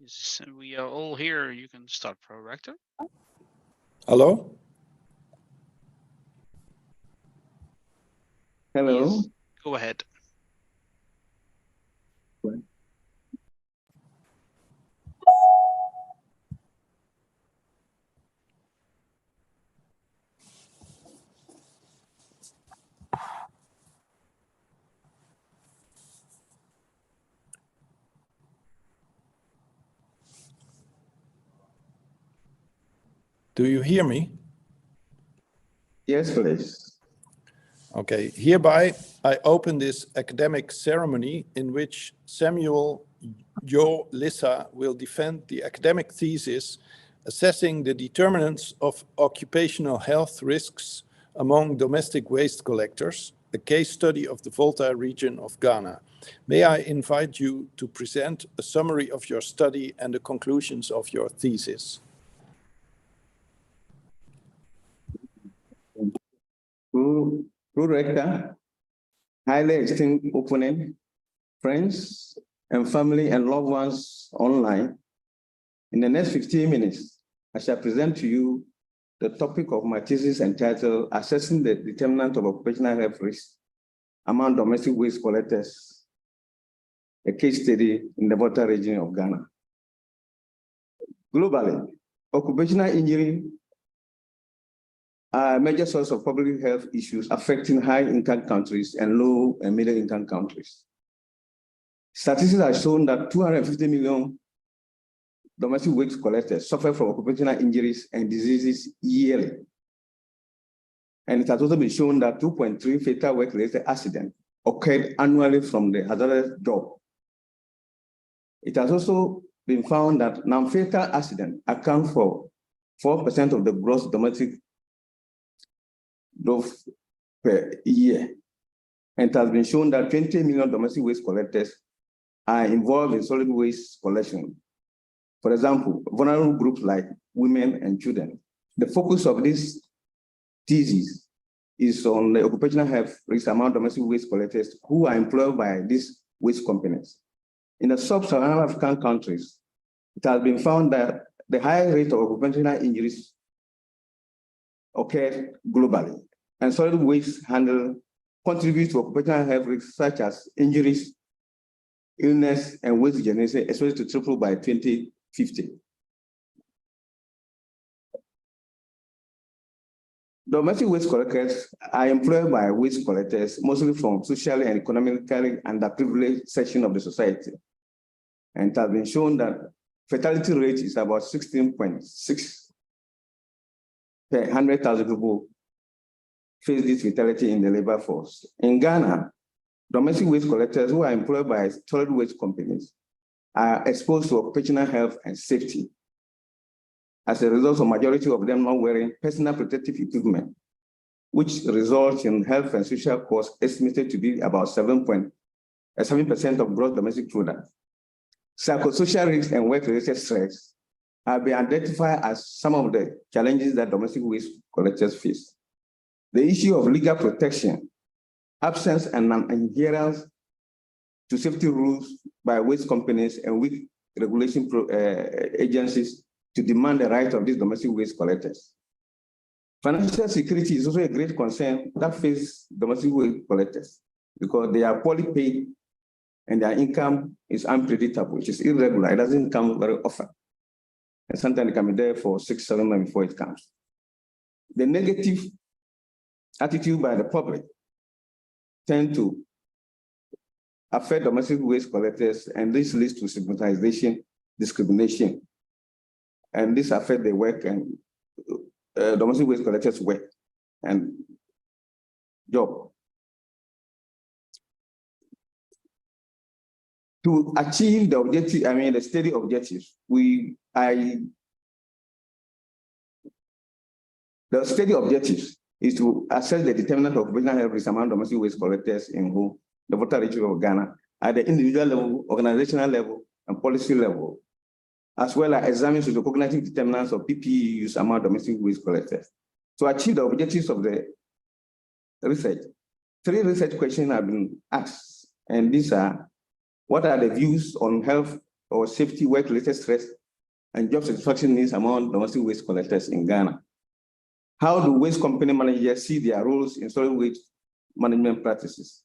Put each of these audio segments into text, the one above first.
Yes, we are all here. You can start, Prorector. Hello? Hello. Yes, go ahead. Do you hear me? Yes, please. Okay, hereby I open this academic ceremony in which Samuel Yaw Lissah will defend the academic thesis assessing the determinants of occupational health risks among domestic waste collectors, a case study of the VOLTA region of Ghana. May I invite you to present a summary of your study and the conclusions of your thesis? Rector, highly esteemed opponent, friends, and family and loved ones online. In the next 15 minutes, I shall present to you the topic of my thesis entitled Assessing the Determinant of Occupational Health Risk Among Domestic Waste Collectors, a case study in the VOLTA region of Ghana. Globally, occupational injury are a major source of public health issues affecting high-income countries and low and middle-income countries. Statistics have shown that 250 million domestic waste collectors suffer from occupational injuries and diseases yearly. And it has also been shown that 2.3 fatal work-related accidents occurred annually from the hazardous job. It has also been found that non-fatal accidents account for 4% of the gross domestic per year. And it has been shown that 20 million domestic waste collectors are involved in solid waste collection. For example, vulnerable groups like women and children. The focus of this thesis is on the occupational health risk among domestic waste collectors who are employed by these waste companies. In the sub-Saharan African countries, it has been found that the high rate of occupational injuries occur globally, and solid waste handle contributes to occupational health risks such as injuries, illness, and waste generation, expected to triple by 2050. Domestic waste collectors are employed by waste collectors, mostly from socially and economically underprivileged section of the society. And it has been shown that fatality rate is about 16.6 per 100,000 people face this fatality in the labor force. In Ghana, domestic waste collectors who are employed by solid waste companies are exposed to occupational health and safety. As a result, a majority of them not wearing personal protective equipment, which results in health and social costs estimated to be about 7% of gross domestic product. Psychosocial risks and work-related stress have been identified as some of the challenges that domestic waste collectors face. The issue of legal protection, absence and non-adherence to safety rules by waste companies and weak regulation agencies to demand the right of these domestic waste collectors. Financial security is also a great concern that faces domestic waste collectors because they are poorly paid and their income is unpredictable, which is irregular. It doesn't come very often. And sometimes it can be there for 6-7 months before it comes. The negative attitude by the public tend to affect domestic waste collectors, and this leads to stigmatization, discrimination, and this affects the work and domestic waste collectors' work and job. To achieve the objective, the study objectives, the study objectives is to assess the determinant of occupational health risk among domestic waste collectors in the VOLTA region of Ghana at the individual level, organizational level, and policy level, as well as examine the cognitive determinants of PPE use among domestic waste collectors. To achieve the objectives of the research, 3 research questions have been asked, and these are: what are the views on health or safety, work-related stress, and job satisfaction needs among domestic waste collectors in Ghana. How do waste company managers see their roles in solid waste management practices?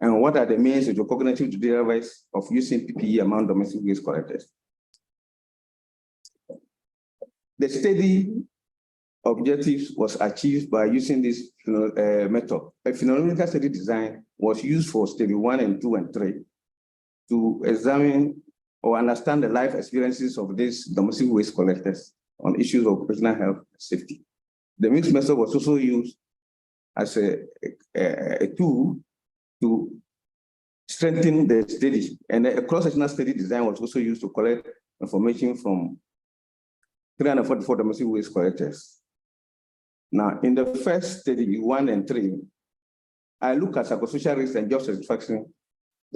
And what are the means of cognitive derivatives of using PPE among domestic waste collectors? The study objectives was achieved by using this method. A phenomenological study design was used for study 1 and 2 and 3 to examine or understand the life experiences of these domestic waste collectors on issues of occupational health and safety. The mixed method was also used as a tool to strengthen the study, and a cross-sectional study design was also used to collect information from 344 domestic waste collectors. Now, in the first study 1 and 3, I look at psychosocial risk and job satisfaction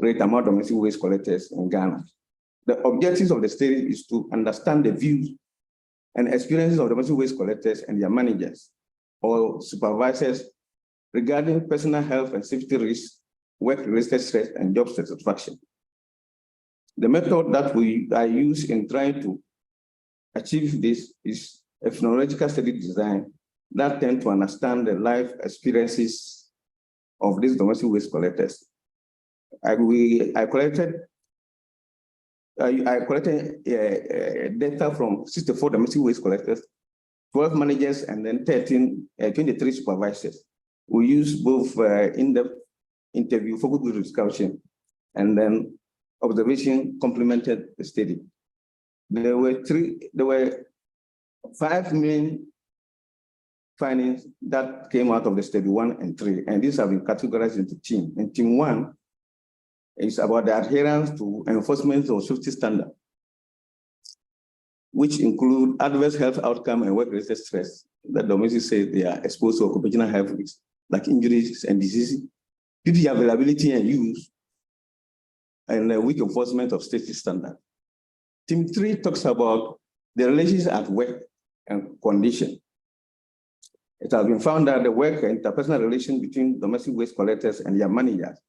rate among domestic waste collectors in Ghana. The objectives of the study is to understand the views and experiences of domestic waste collectors and their managers or supervisors regarding personal health and safety risks, work-related stress, and job satisfaction. The method that I use in trying to achieve this is a phenomenological study design that tends to understand the life experiences of these domestic waste collectors. I collected data from 64 domestic waste collectors, 12 managers, and then 23 supervisors. We use both in-depth interview, focus group discussion, and then observation complemented the study. There were 5 main findings that came out of the study 1 and 3, and these have been categorized into teams. In team 1, it's about the adherence to enforcement of safety standards, which include adverse health outcome and work-related stress that domestics say they are exposed to occupational health risks, like injuries and diseases, PPE availability and use, and weak enforcement of safety standards. Team 3 talks about the relations at work and condition. It has been found that the work and interpersonal relation between domestic waste collectors and their managers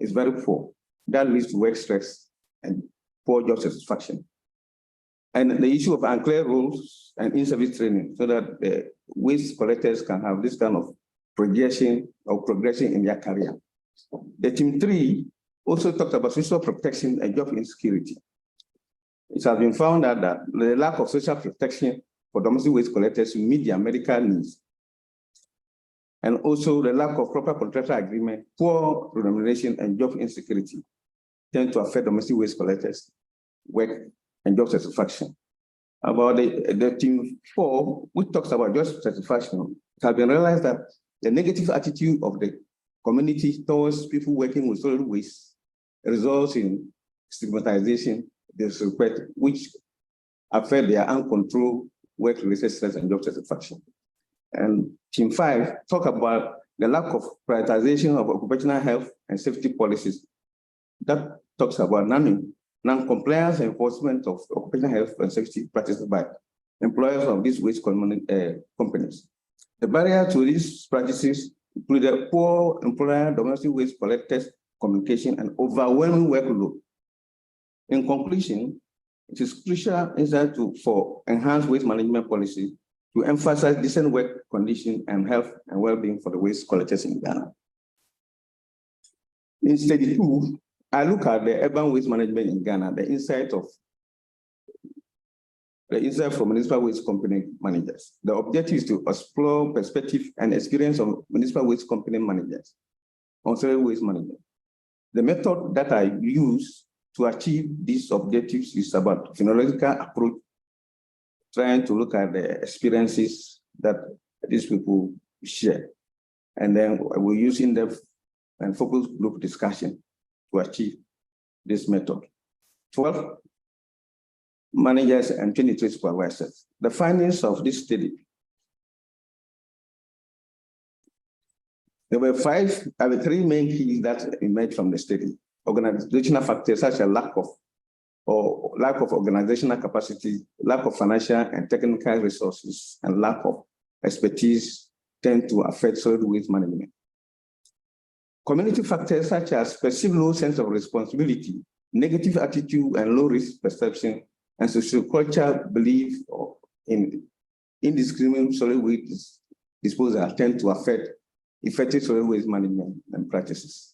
is very poor. That leads to work stress and poor job satisfaction. And the issue of unclear roles and in-service training so that the waste collectors can have this kind of progression in their career. The team 3 also talked about social protection and job insecurity. It has been found that the lack of social protection for domestic waste collectors to meet their medical needs, and also the lack of proper contractual agreement, poor remuneration, and job insecurity tend to affect domestic waste collectors' work and job satisfaction. About the team 4, which talks about job satisfaction, it has been realized that the negative attitude of the community towards people working with solid waste results in stigmatization, disrespect, which affect their uncontrolled work-related stress and job satisfaction. And team 5 talk about the lack of prioritization of occupational health and safety policies. That talks about non-compliance and enforcement of occupational health and safety practices by employers of these waste companies. The barrier to these practices include a poor employer domestic waste collectors communication and overwhelming workload. In conclusion, it is crucial for enhanced waste management policy to emphasize decent work conditions and health and well-being for the waste collectors in Ghana. In study 2, I look at the urban waste management in Ghana, the insight from municipal waste company managers. The objective is to explore perspective and experience of municipal waste company managers on solid waste management. The method that I use to achieve these objectives is about phenomenological approach, trying to look at the experiences that these people share. And then we use in-depth and focus group discussion to achieve this method. 12 managers and 23 supervisors. The findings of this study. There were 3 main keys that emerged from the study. Organizational factors such as lack of organizational capacity, lack of financial and technical resources, and lack of expertise tend to affect solid waste management. Community factors such as perceived low sense of responsibility negative attitude and low risk perception, and sociocultural belief in indiscriminate solid waste disposal tend to affect effective solid waste management and practices.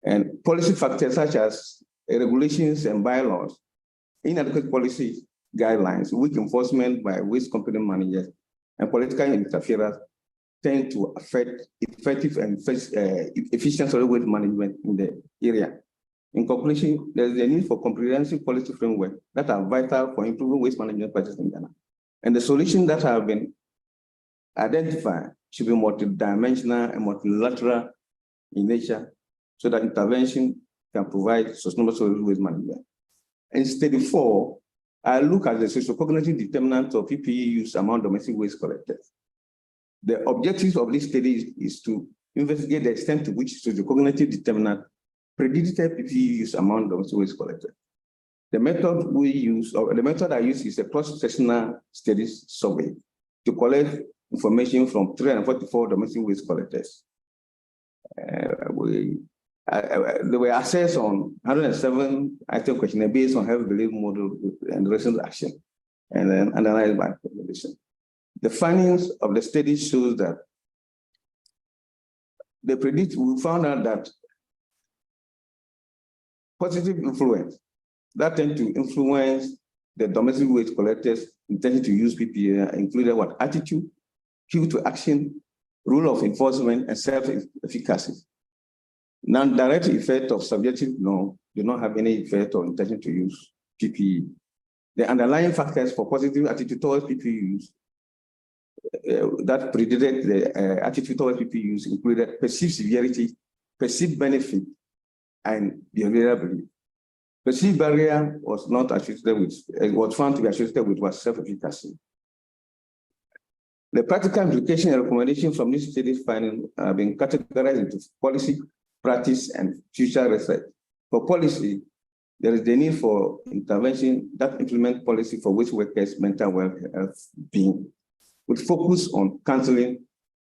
And policy factors such as regulations and bylaws, inadequate policy guidelines, weak enforcement by waste company managers, and political interference tend to affect effective and efficient solid waste management in the area. In conclusion, there is a need for comprehensive policy framework that are vital for improving waste management practices in Ghana. And the solutions that have been identified should be multidimensional and multilateral in nature so that intervention can provide sustainable solid waste management. In study 4, I look at the socio-cognitive determinants of PPE use among domestic waste collectors. The objectives of this study is to investigate the extent to which socio-cognitive determinant predicted PPE use among domestic waste collectors. The method we use, or the method I use, is a cross-sectional studies survey to collect information from 344 domestic waste collectors. They were assessed on 107 item questionnaire based on health belief model and recent action, and then analyzed by population. The findings of the study shows that we found out that positive influence that tend to influence the domestic waste collectors' intention to use PPE included what? Attitude, cue to action, rule of enforcement, and self-efficacy. Non-direct effect of subjective norm do not have any effect or intention to use PPE. The underlying factors for positive attitude towards PPE use that predicted the attitude towards PPE use included perceived severity, perceived benefit, and behavioral belief. Perceived barrier was not associated with, was found to be associated with was self-efficacy. The practical implication and recommendation from this study's finding have been categorized into policy, practice, and future research. For policy, there is the need for intervention that implement policy for waste workers' mental well-being, with focus on counseling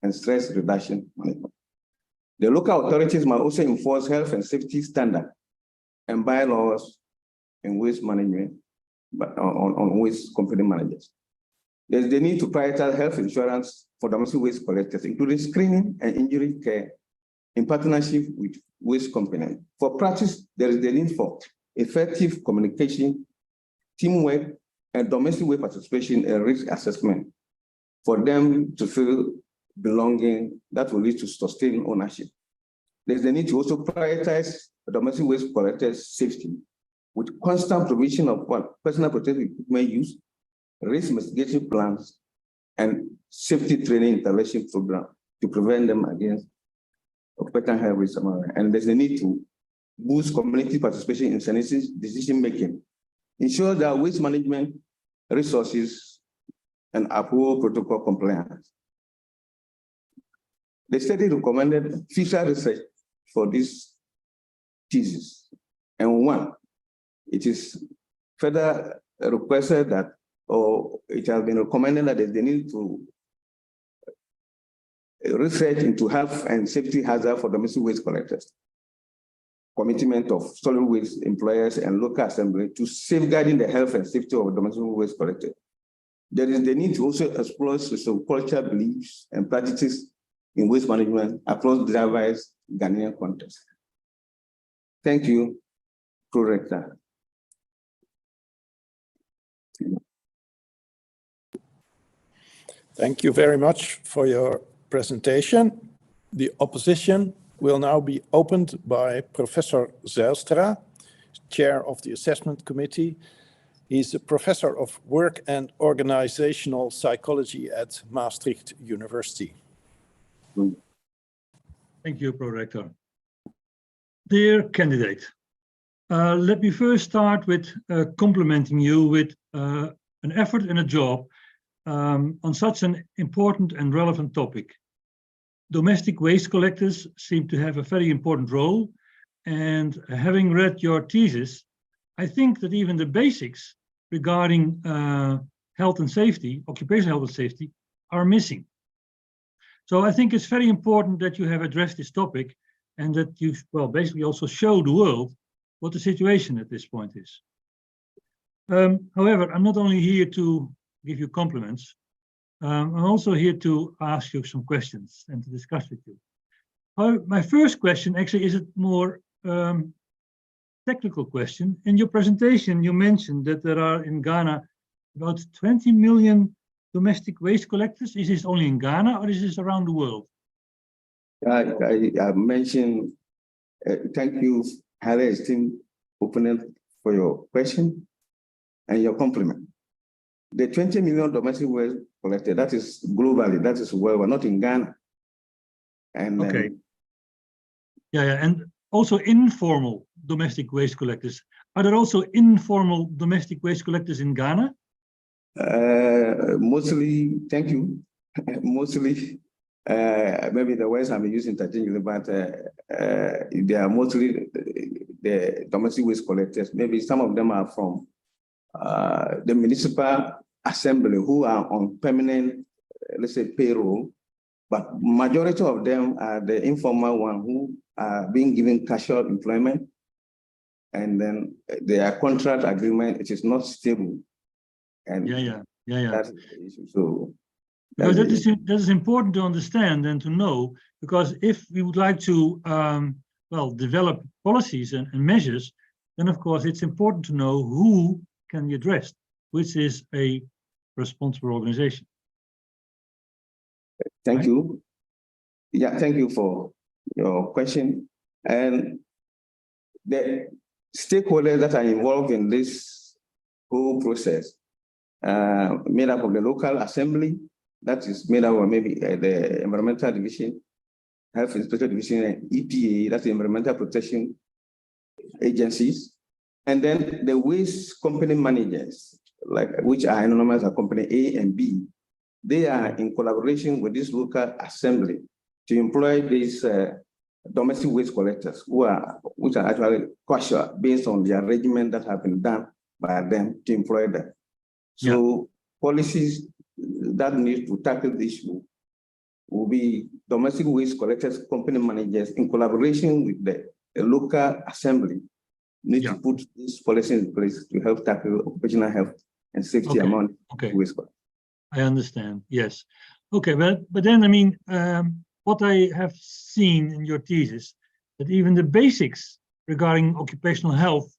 and stress reduction management. The local authorities must also enforce health and safety standards and bylaws in waste management, but on waste company managers. There's the need to prioritize health insurance for domestic waste collectors, including screening and injury care in partnership with waste companies. For practice, there is the need for effective communication, teamwork, and domestic waste participation and risk assessment for them to feel belonging that will lead to sustained ownership. There's the need to also prioritize domestic waste collectors' safety with constant provision of personal protective equipment use, risk mitigation plans, and safety training intervention program to prevent them against occupational health risk. And there's a need to boost community participation in decision-making, ensure that waste management resources and uphold protocol compliance. The study recommended future research for this thesis. And one, it is further requested that, or it has been recommended that they need to research into health and safety hazard for domestic waste collectors, commitment of solid waste employers and local assembly to safeguarding the health and safety of domestic waste collectors. There is the need to also explore social cultural beliefs and practices in waste management across diverse Ghanaian contexts. Thank you, Pro-Rector. Thank you very much for your presentation. The opposition will now be opened by Professor Zijlstra, Chair of the Assessment Committee. He's a Professor of Work and Organizational Psychology at Maastricht University. Thank you, Pro-Rector. Dear candidate, let me first start with complimenting you with an effort and a job on such an important and relevant topic. Domestic waste collectors seem to have a very important role, and having read your thesis, I think that even the basics regarding health and safety, occupational health and safety, are missing. So I think it's very important that you have addressed this topic and that you, well, basically also show the world what the situation at this point is. However, I'm not only here to give you compliments, I'm also here to ask you some questions and to discuss with you. My first question actually is a more technical question. In your presentation, you mentioned that there are in Ghana about 20 million domestic waste collectors. Is this only in Ghana or is this around the world? I mentioned, thank you, highly esteemed opponent, for your question and your compliment. The 20 million domestic waste collected, that is globally, that is where we're not in Ghana. And okay. Yeah, and also informal domestic waste collectors. Are there also informal domestic waste collectors in Ghana? Mostly, thank you. Mostly, maybe the words I'm using interchangeably, but they are mostly the domestic waste collectors. Maybe some of them are from the municipal assembly who are on permanent, let's say, payroll, but majority of them are the informal one who are being given casual employment, and then their contract agreement, it is not stable. And that's the issue. So because that is important to understand and to know, because if we would like to well, develop policies and measures, then of course it's important to know who can be addressed, which is a responsible organization. Thank you. Yeah, thank you for your question. And the stakeholders that are involved in this whole process, made up of the local assembly, that is made up of maybe the environmental division, health inspector division, and EPA, that's the environmental protection agencies, and then the waste company managers, like which are anonymous as company A and B. They are in collaboration with this local assembly to employ these domestic waste collectors which are actually casual based on the arrangement that have been done by them to employ them. So policies that need to tackle this issue will be domestic waste collectors, company managers in collaboration with the local assembly need to put these policies in place to help tackle occupational health and safety among waste collectors. I understand, yes. Okay, but then, I mean, what I have seen in your thesis, that even the basics regarding occupational health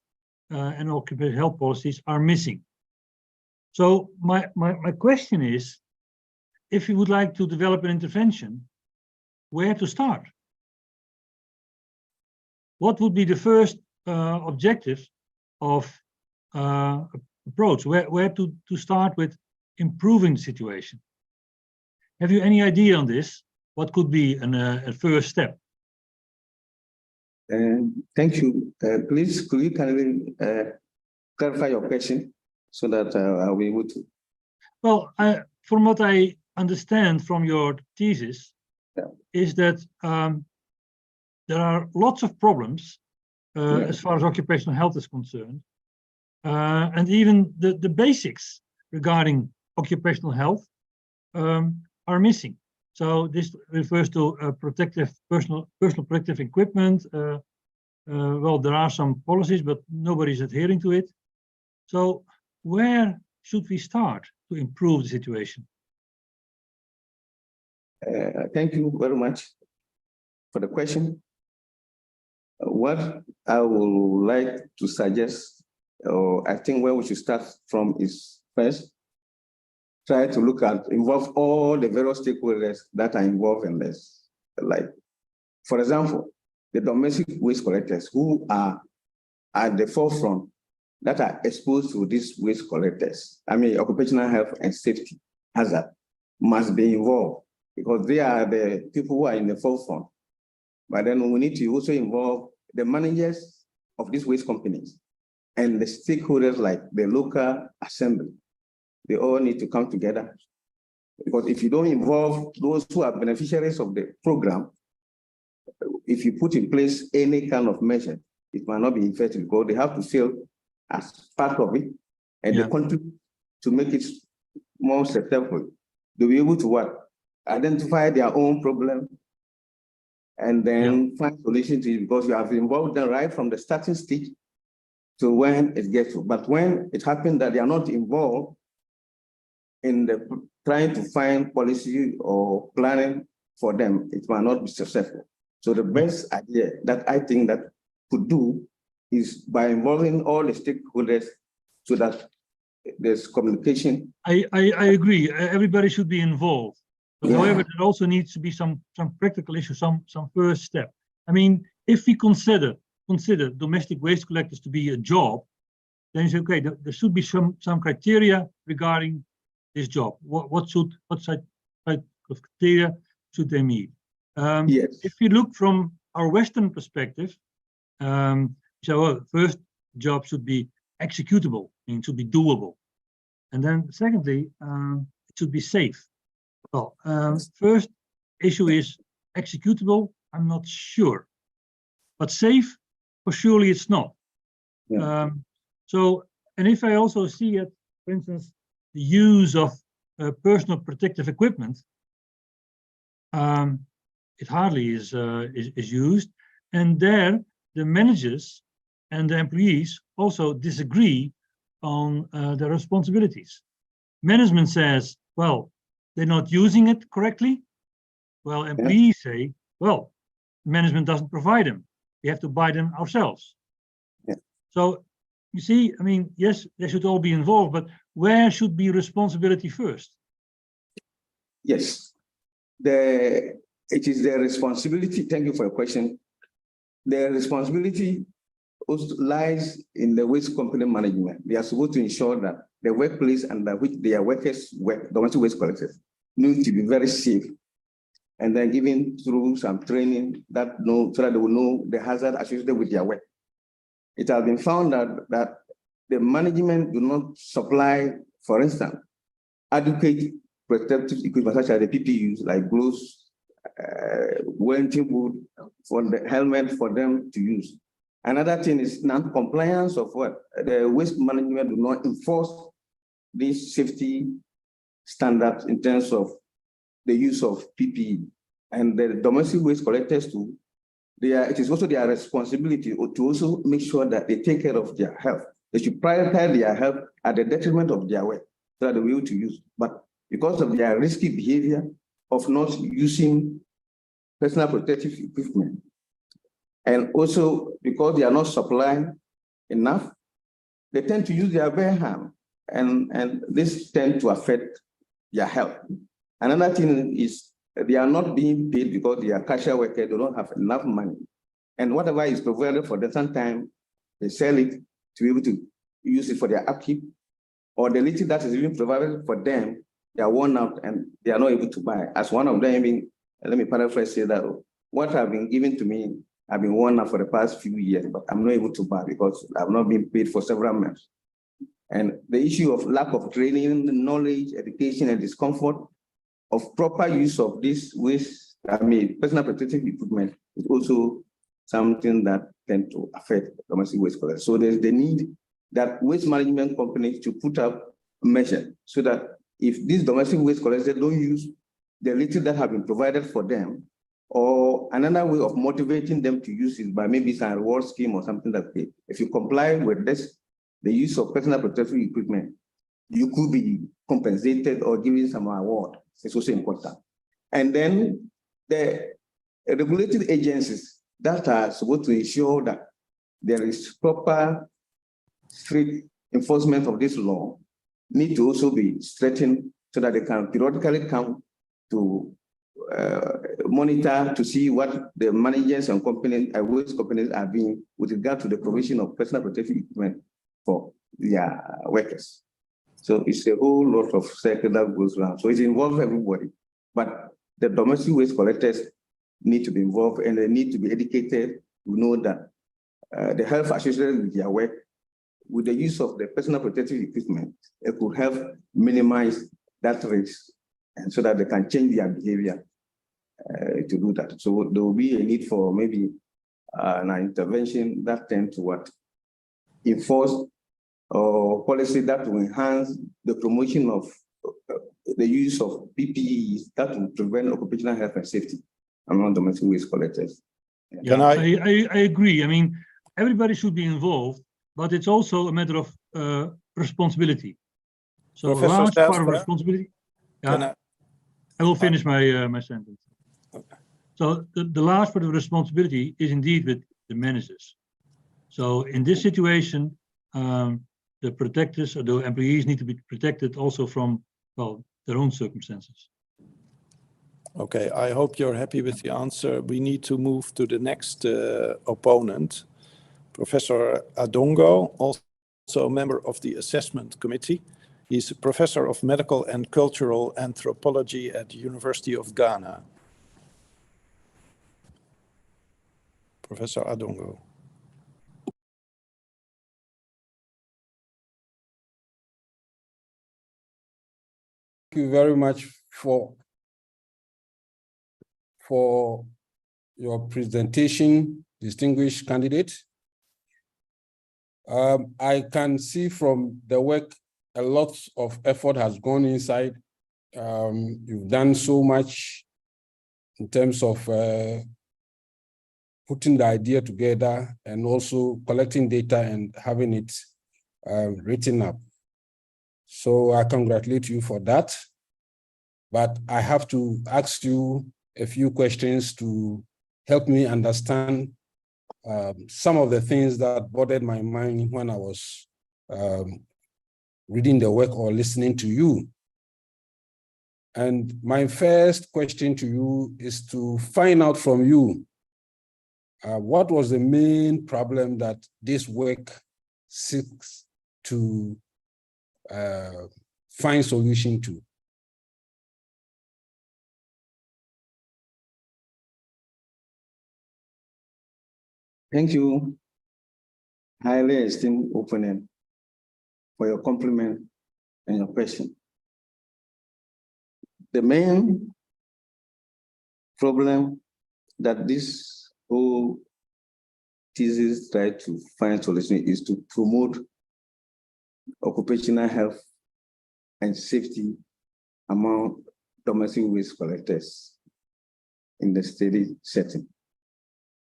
and occupational health policies are missing. So my question is, if you would like to develop an intervention, where to start? What would be the first objective of approach? Where to start with improving the situation? Have you any idea on this? What could be a first step? Thank you. Please, could you kindly clarify your question so that I'll be able to? Well, from what I understand from your thesis, is that there are lots of problems as far as occupational health is concerned, and even the basics regarding occupational health are missing. So this refers to personal protective equipment. Well, there are some policies, but nobody's adhering to it. So where should we start to improve the situation? Thank you very much for the question. What I would like to suggest, or I think where we should start from, is first, try to involve all the various stakeholders that are involved in this. Like, for example, the domestic waste collectors who are at the forefront that are exposed to these waste collectors. I mean, occupational health and safety hazard must be involved because they are the people who are in the forefront. But then we need to also involve the managers of these waste companies and the stakeholders like the local assembly. They all need to come together. Because if you don't involve those who are beneficiaries of the program, if you put in place any kind of measure, it might not be effective because they have to feel as part of it and they contribute to make it more successful. They'll be able to what? Identify their own problem and then find solutions to it because you have involved them right from the starting stage to when it gets to. But when it happens that they are not involved in the trying to find policy or planning for them, it might not be successful. So the best idea that I think that could do is by involving all the stakeholders so that there's communication. I agree. Everybody should be involved. But however, there also needs to be some practical issues, some first step. I mean, if we consider domestic waste collectors to be a job, then you say, okay, there should be some criteria regarding this job. What type of criteria should they meet? Yes. If you look from our Western perspective, so well, first job should be executable, it should be doable. And then secondly, it should be safe. Well, first issue is executable, I'm not sure. But safe, for surely it's not. Yeah. So, and if I also see it, for instance, the use of personal protective equipment, it hardly is used. And there, the managers and the employees also disagree on their responsibilities. Management says, well, they're not using it correctly. Well, employees say, well, management doesn't provide them. We have to buy them ourselves. Yeah. So you see, I mean, yes, they should all be involved, but where should be responsibility first? Yes, it is their responsibility. Thank you for your question. Their responsibility also lies in the waste company management. They are supposed to ensure that the workplace under which their workers work, domestic waste collectors, need to be very safe, and then given through some training so that they will know the hazard associated with their work. It has been found that the management do not supply, for instance, adequate protective equipment such as the PPUs, like gloves, wearing boot, for the helmet for them to use. Another thing is non-compliance of what? The waste management do not enforce these safety standards in terms of the use of PPE. And the domestic waste collectors too, it is also their responsibility to also make sure that they take care of their health. They should prioritize their health at the detriment of their work so that they will be able to use. But because of their risky behavior of not using personal protective equipment, and also because they are not supplying enough, they tend to use their bare hand, and this tends to affect their health. Another thing is they are not being paid because they are casual workers, they don't have enough money. And whatever is provided for them, sometimes they sell it to be able to use it for their upkeep, or the little that is even provided for them, they are worn out and they are not able to buy. As one of them, let me paraphrase, say that what have been given to me, I've been worn out for the past few years, but I'm not able to buy because I've not been paid for several months. And the issue of lack of training, knowledge, education, and discomfort of proper use of this waste, personal protective equipment is also something that tends to affect domestic waste collectors. So there's the need that waste management companies to put up a measure so that if these domestic waste collectors don't use the little that have been provided for them, or another way of motivating them to use it by maybe some reward scheme or something like that. If you comply with this, the use of personal protective equipment, you could be compensated or given some award. It's also important. And then the regulated agencies that are supposed to ensure that there is proper strict enforcement of this law need to also be strengthened so that they can periodically come to monitor to see what the managers and companies, waste companies are doing with regard to the provision of personal protective equipment for their workers. So it's a whole lot of circle that goes around. So it involves everybody, but the domestic waste collectors need to be involved and they need to be educated to know that the health associated with their work, with the use of the personal protective equipment, it could help minimize that risk, and so that they can change their behavior to do that. So there will be a need for maybe an intervention that tends to what? Enforce or policy that will enhance the promotion of the use of PPEs that will prevent occupational health and safety among domestic waste collectors. Yeah, I agree. I mean, everybody should be involved, but it's also a matter of responsibility. So a Professor large part of Zijlstra, responsibility. can Yeah, I will finish my my sentence. Okay. So the large part of responsibility is indeed with the managers. So in this situation, the protectors or the employees need to be protected also from, well, their own circumstances. Okay, I hope you're happy with the answer. We need to move to the next opponent, Professor Adongo, also a member of the assessment committee. He's a professor of medical and cultural anthropology at the University of Ghana. Professor Adongo. Thank you very much for your presentation, distinguished candidate. I can see from the work, a lot of effort has gone inside. You've done so much in terms of putting the idea together and also collecting data and having it written up. So I congratulate you for that. But I have to ask you a few questions to help me understand some of the things that bothered my mind when I was reading the work or listening to you. And my first question to you is to find out from you, what was the main problem that this work seeks to find solution to? Thank you, highly esteemed opponent, for your compliment and your question. The main problem that this whole thesis tries to find solution is to promote occupational health and safety among domestic waste collectors in the study setting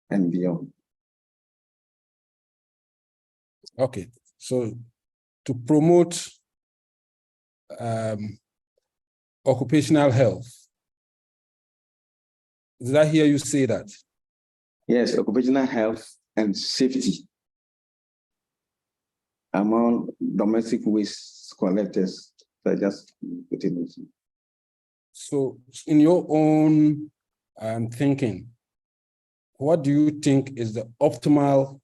and beyond. Okay, so to promote occupational health, did I hear you say that? Yes, occupational health and safety among domestic waste collectors. I just put it in. So in your own thinking, what do you think is the optimal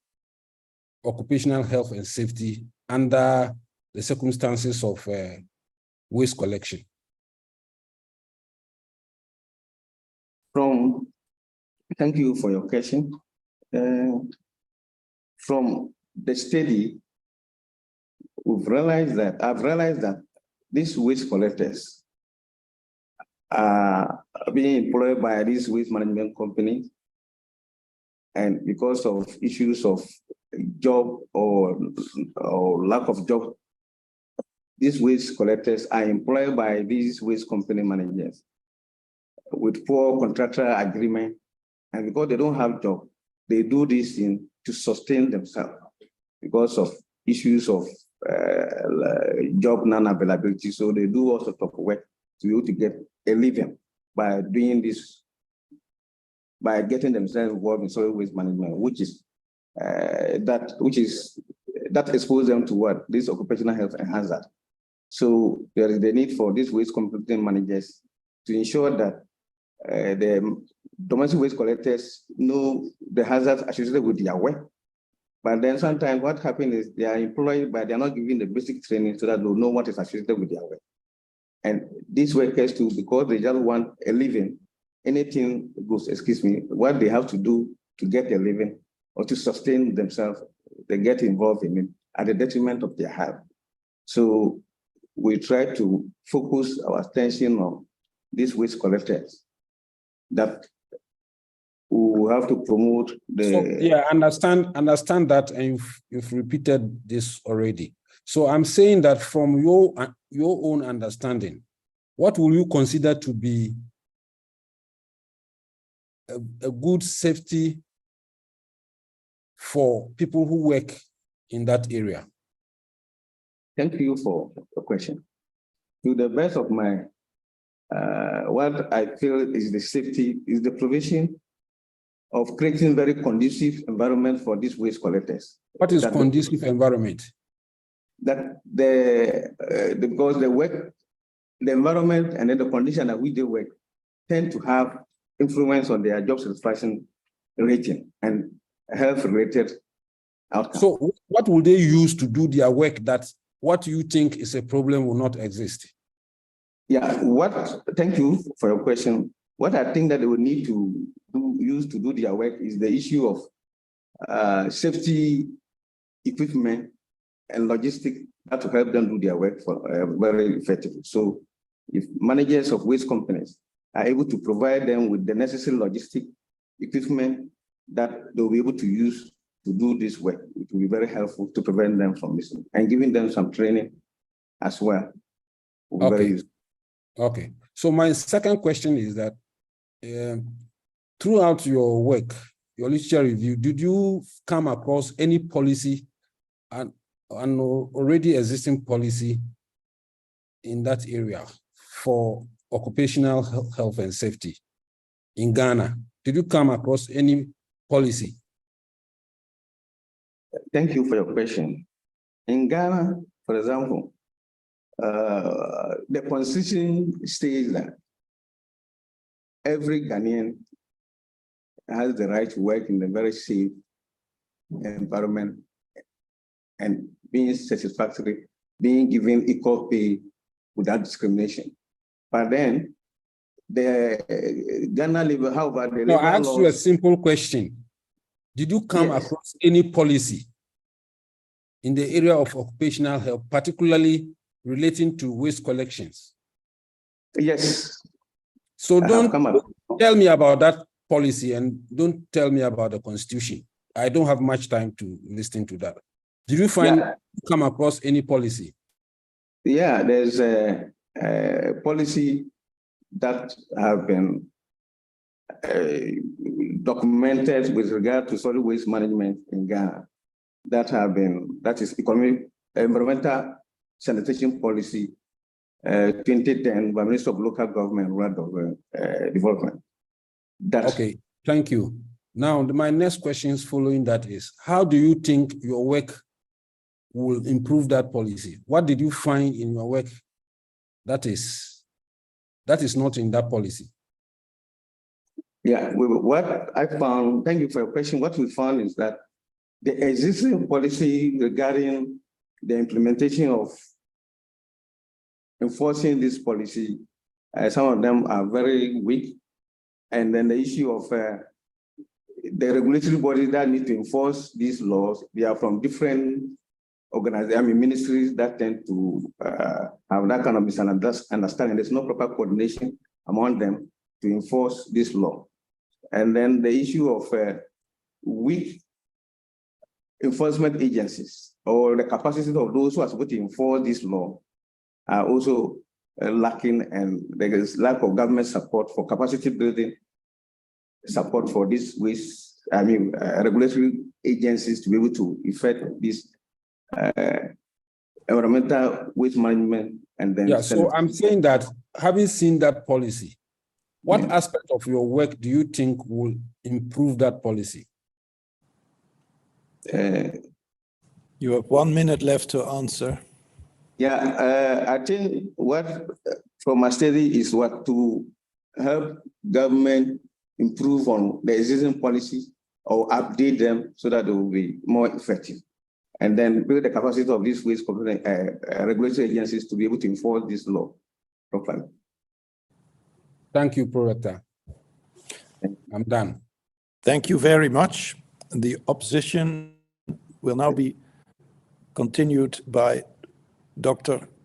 occupational health and safety under the circumstances of waste collection? Thank you for your question. From the study, I've realized that these waste collectors are being employed by these waste management companies, and because of issues of job or lack of job, these waste collectors are employed by these waste company managers with poor contractual agreement, and because they don't have job, they do this to sustain themselves because of issues of job non-availability. So they do all sorts of work to be able to get a living by doing this, by getting themselves involved in solid waste management, that exposes them to what? This occupational health hazard. So there is the need for these waste company managers to ensure that the domestic waste collectors know the hazards associated with their work. But then sometimes what happens is they are employed, but they are not given the basic training so that they'll know what is associated with their work. And these workers too, because they just want a living, anything goes, what they have to do to get a living or to sustain themselves, they get involved in it at the detriment of their health. So we try to focus our attention on these waste collectors, that we have to promote the... So, yeah, understand that, and you've repeated this already. So I'm saying that from your own understanding, what will you consider to be a good safety for people who work in that area? Thank you for the question. To the best of my, what I feel is the safety, is the provision of creating very conducive environment for these waste collectors. What is conducive environment? That because the work, the environment and then the condition at which they work tend to have influence on their job satisfaction rating and health-related outcomes. So what will they use to do their work that what you think is a problem will not exist? Yeah, thank you for your question. What I think that they will need to use to do their work is the issue of safety equipment and logistics that to help them do their work for very effectively. So if managers of waste companies are able to provide them with the necessary logistic equipment that they'll be able to use to do this work, it will be very helpful to prevent them from missing, and giving them some training as well will be very useful. Okay. So my second question is that throughout your work, your literature review, did you come across any policy, an already existing policy in that area for occupational health and safety in Ghana? Did you come across any policy? Thank you for your question. In Ghana, for example, the constitution states that every Ghanaian has the right to work in a very safe environment and being satisfactory, being given equal pay without discrimination. But then, the Ghana labor, how about the labor No, I asked you a laws? simple question. Did you come Yes. across any policy in the area of occupational health, particularly relating to waste collections? Yes. So I have don't come up. tell me about that policy and don't tell me about the constitution. I don't have much time to listen to that. Did you come across any policy? Yeah, there's a policy that have been documented with regard to solid waste management in Ghana that is environmental sanitation policy 2010 by Minister of Local Government and Rural Development. Okay, thank you. Now, my next question is following that is, how do you think your work will improve that policy? What did you find in your work that is not in that policy? Yeah, what I found, thank you for your question. What we found is that the existing policy regarding the implementation of enforcing this policy, some of them are very weak. And then the issue of the regulatory bodies that need to enforce these laws, they are from different organizations, ministries that tend to have that kind of misunderstanding. There's no proper coordination among them to enforce this law. And then the issue of weak enforcement agencies or the capacity of those who are supposed to enforce this law are also lacking, and there is lack of government support for capacity building, support for these waste, regulatory agencies to be able to effect this environmental waste management. And then yeah, so I'm saying that having seen that policy, what aspect of your work do you think will improve that policy? You have 1 minute left to answer. Yeah, I think what from my study is what to help government improve on the existing policies or update them so that they will be more effective. And then build the capacity of these waste regulatory agencies to be able to enforce this law properly. Thank you, Prorector. I'm done. Thank you very much. The opposition will now be continued by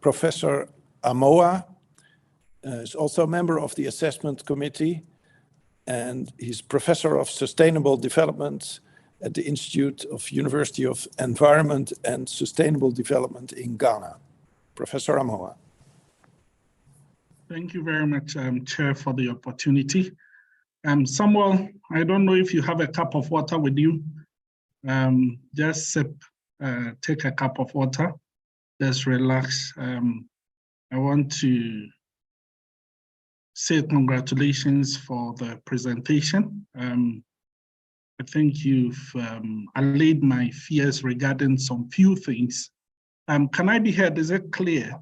Professor Amoah. Is also a member of the assessment committee, and he's Professor of Sustainable Development at the Institute of University of Environment and Sustainable Development in Ghana. Professor Amoah. Thank you very much, Chair, for the opportunity. Samuel, I don't know if you have a cup of water with you. Just sip take a cup of water, just relax. I want to say congratulations for the presentation. I think you've allayed my fears regarding some few things. Can I be heard? Is it clear?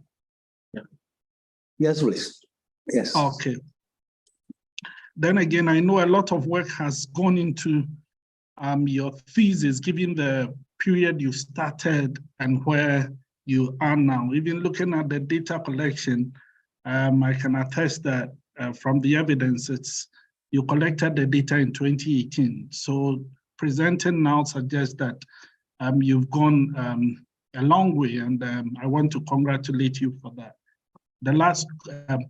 Yeah. Yes, please. Yes. Okay. Then again, I know a lot of work has gone into your thesis, given the period you started and where you are now. Even looking at the data collection, I can attest that from the evidence, you collected the data in 2018. So presenting now suggests that you've gone a long way, and I want to congratulate you for that. The last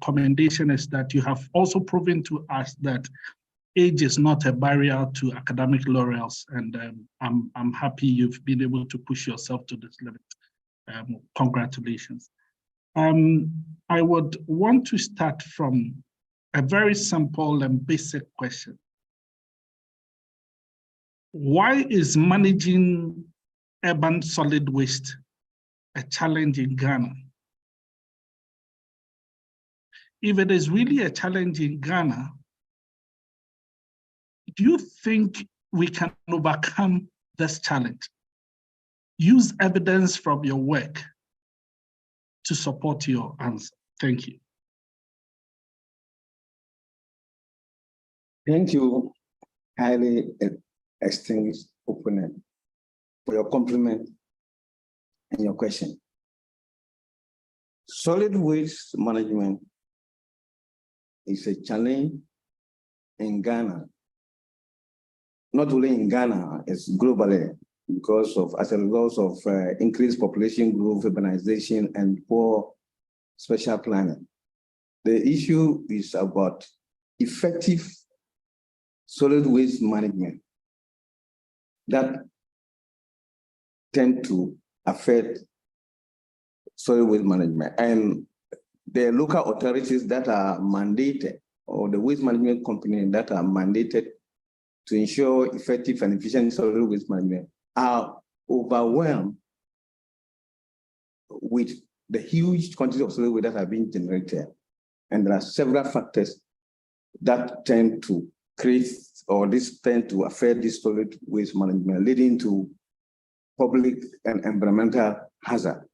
commendation is that you have also proven to us that age is not a barrier to academic laurels, and I'm happy you've been able to push yourself to this limit. Congratulations. I would want to start from a very simple and basic question. Why is managing urban solid waste a challenge in Ghana? If it is really a challenge in Ghana, do you think we can overcome this challenge? Use evidence from your work to support your answer. Thank you. Thank you, highly distinguished opponent, for your compliment and your question. Solid waste management is a challenge in Ghana. Not only in Ghana, it's globally, because of, as a result of increased population growth, urbanization, and poor spatial planning. The issue is about effective solid waste management that tend to affect solid waste management. And the local authorities that are mandated, or the waste management companies that are mandated to ensure effective and efficient solid waste management, are overwhelmed with the huge quantity of solid waste that are being generated. And there are several factors that tend to create, or this tend to affect this solid waste management, leading to public and environmental hazard.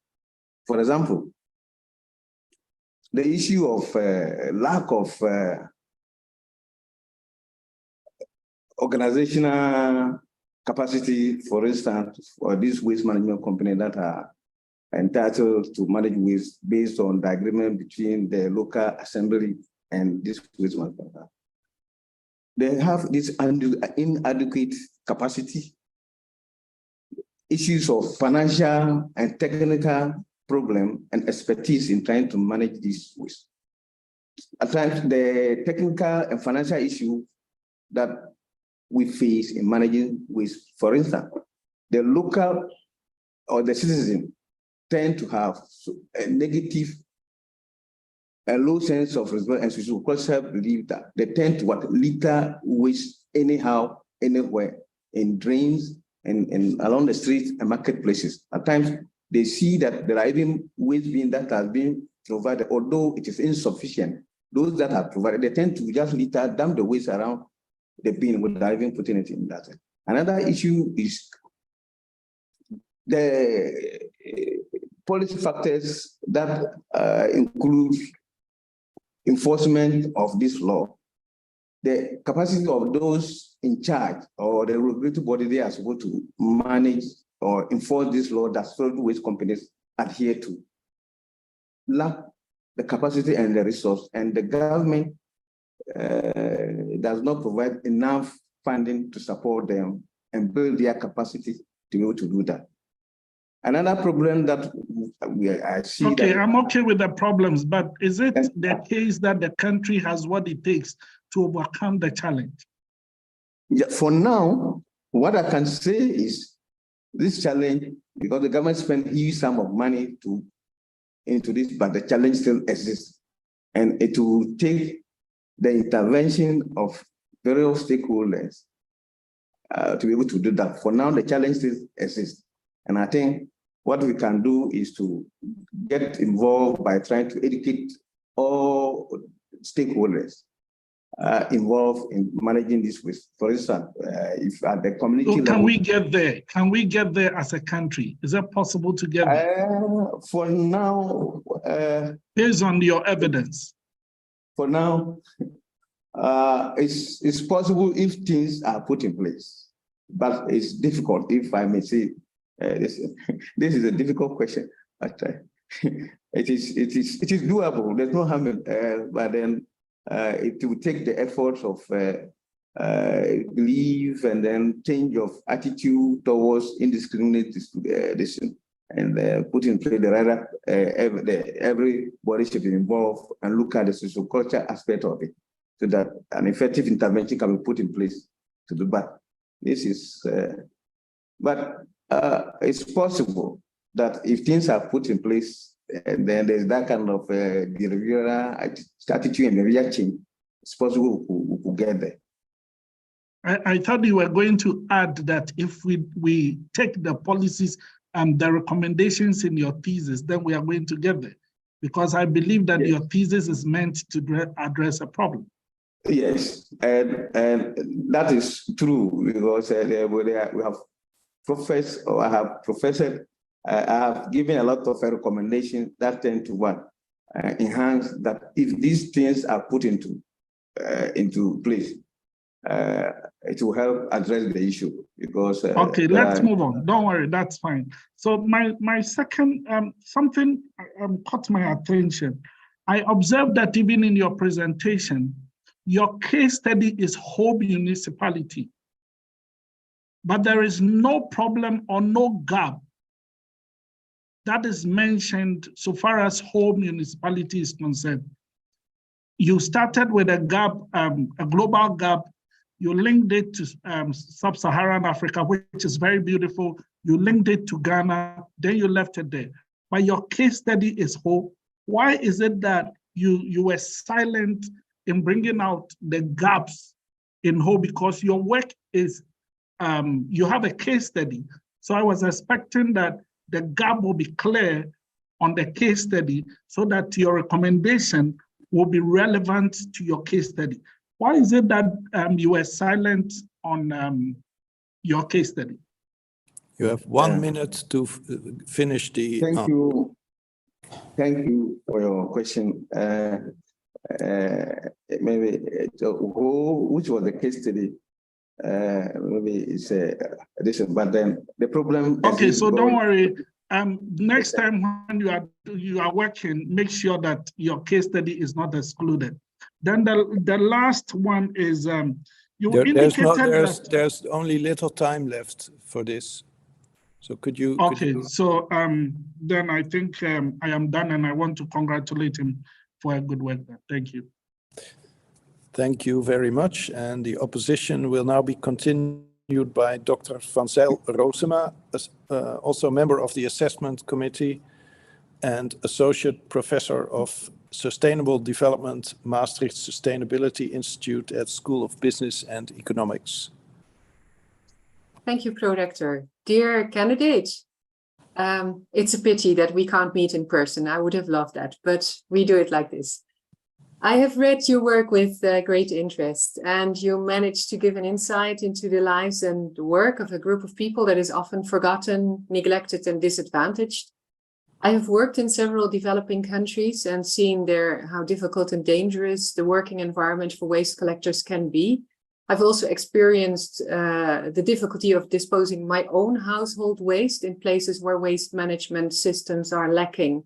For example, the issue of lack of organizational capacity, for instance, for these waste management companies that are entitled to manage waste based on the agreement between the local assembly and this waste management. They have this inadequate capacity, issues of financial and technical problem and expertise in trying to manage this waste. At times, the technical and financial issue that we face in managing waste, for instance, the local or the citizen tend to have a negative, a low sense of responsibility, and social self-belief that they tend to litter waste anyhow, anywhere, in drains and along the streets and marketplaces. At times, they see that there are even waste bin that has been provided, although it is insufficient. Those that are provided, they tend to just litter, dump the waste around the bin without even putting it in that. Another issue is the policy factors that include enforcement of this law. The capacity of those in charge or the regulatory body they are supposed to manage or enforce this law that solid waste companies adhere to lack the capacity and the resource, and the government does not provide enough funding to support them and build their capacity to be able to do that. Another problem that I see. Okay, I'm okay with the problems, but is it the case that the country has what it takes to overcome the challenge? Yeah, for now, what I can say is this challenge, because the government spent a huge sum of money into this, but the challenge still exists. And it will take the intervention of various stakeholders to be able to do that. For now, the challenge still exists. And I think what we can do is to get involved by trying to educate all stakeholders involved in managing this waste. For instance, if at the community level. Can we get there? Can we get there as a country? Is it possible to get there? For now. Based on your evidence. For now, it's possible if things are put in place, but it's difficult, if I may say. This is a difficult question, but it is doable. There's no harm in, but then it will take the efforts of belief and then change of attitude towards indiscriminate decision, and put in place the right. Everybody should be involved and look at the social culture aspect of it, so that an effective intervention can be put in place to do that. This is, it's possible that if things are put in place, and then there's that kind of behavioral attitude and reaction, it's possible we could get there. I thought you were going to add that if we take the policies and the recommendations in your thesis, then we are going to get there. Because I believe that your thesis is meant to address a problem. Yes, and that is true, because we have professed, or I have professed, I have given a lot of recommendations that tend to enhance that if these things are put into place, it will help address the issue. Because okay, let's move on. Don't worry, that's fine. So my second something caught my attention. I observed that even in your presentation, your case study is whole municipality, but there is no problem or no gap that is mentioned so far as whole municipality is concerned. You started with a gap, a global gap. You linked it to sub-Saharan Africa, which is very beautiful. You linked it to Ghana, then you left it there. But your case study is whole. Why is it that you were silent in bringing out the gaps in whole? Because your work is, you have a case study. So I was expecting that the gap will be clear on the case study so that your recommendation will be relevant to your case study. Why is it that you were silent on your case study? You have 1 minute to finish the. Thank you. Thank you for your question. Maybe which was the case study? Maybe it's addition, but then the problem. Okay, so don't worry. Next time when you are working, make sure that your case study is not excluded. Then the last one is there's only little time left for this. So could you? Okay, so then I think I am done, and I want to congratulate him for a good work there. Thank you. Thank you very much. And the opposition will now be continued by Dr. Van Zijl Roosema, also a member of the Assessment Committee and Associate Professor of Sustainable Development, Maastricht Sustainability Institute at School of Business and Economics. Thank you, Pro-Rector. Dear candidates, it's a pity that we can't meet in person. I would have loved that, but we do it like this. I have read your work with great interest, and you managed to give an insight into the lives and the work of a group of people that is often forgotten, neglected, and disadvantaged. I have worked in several developing countries and seen there how difficult and dangerous the working environment for waste collectors can be. I've also experienced the difficulty of disposing my own household waste in places where waste management systems are lacking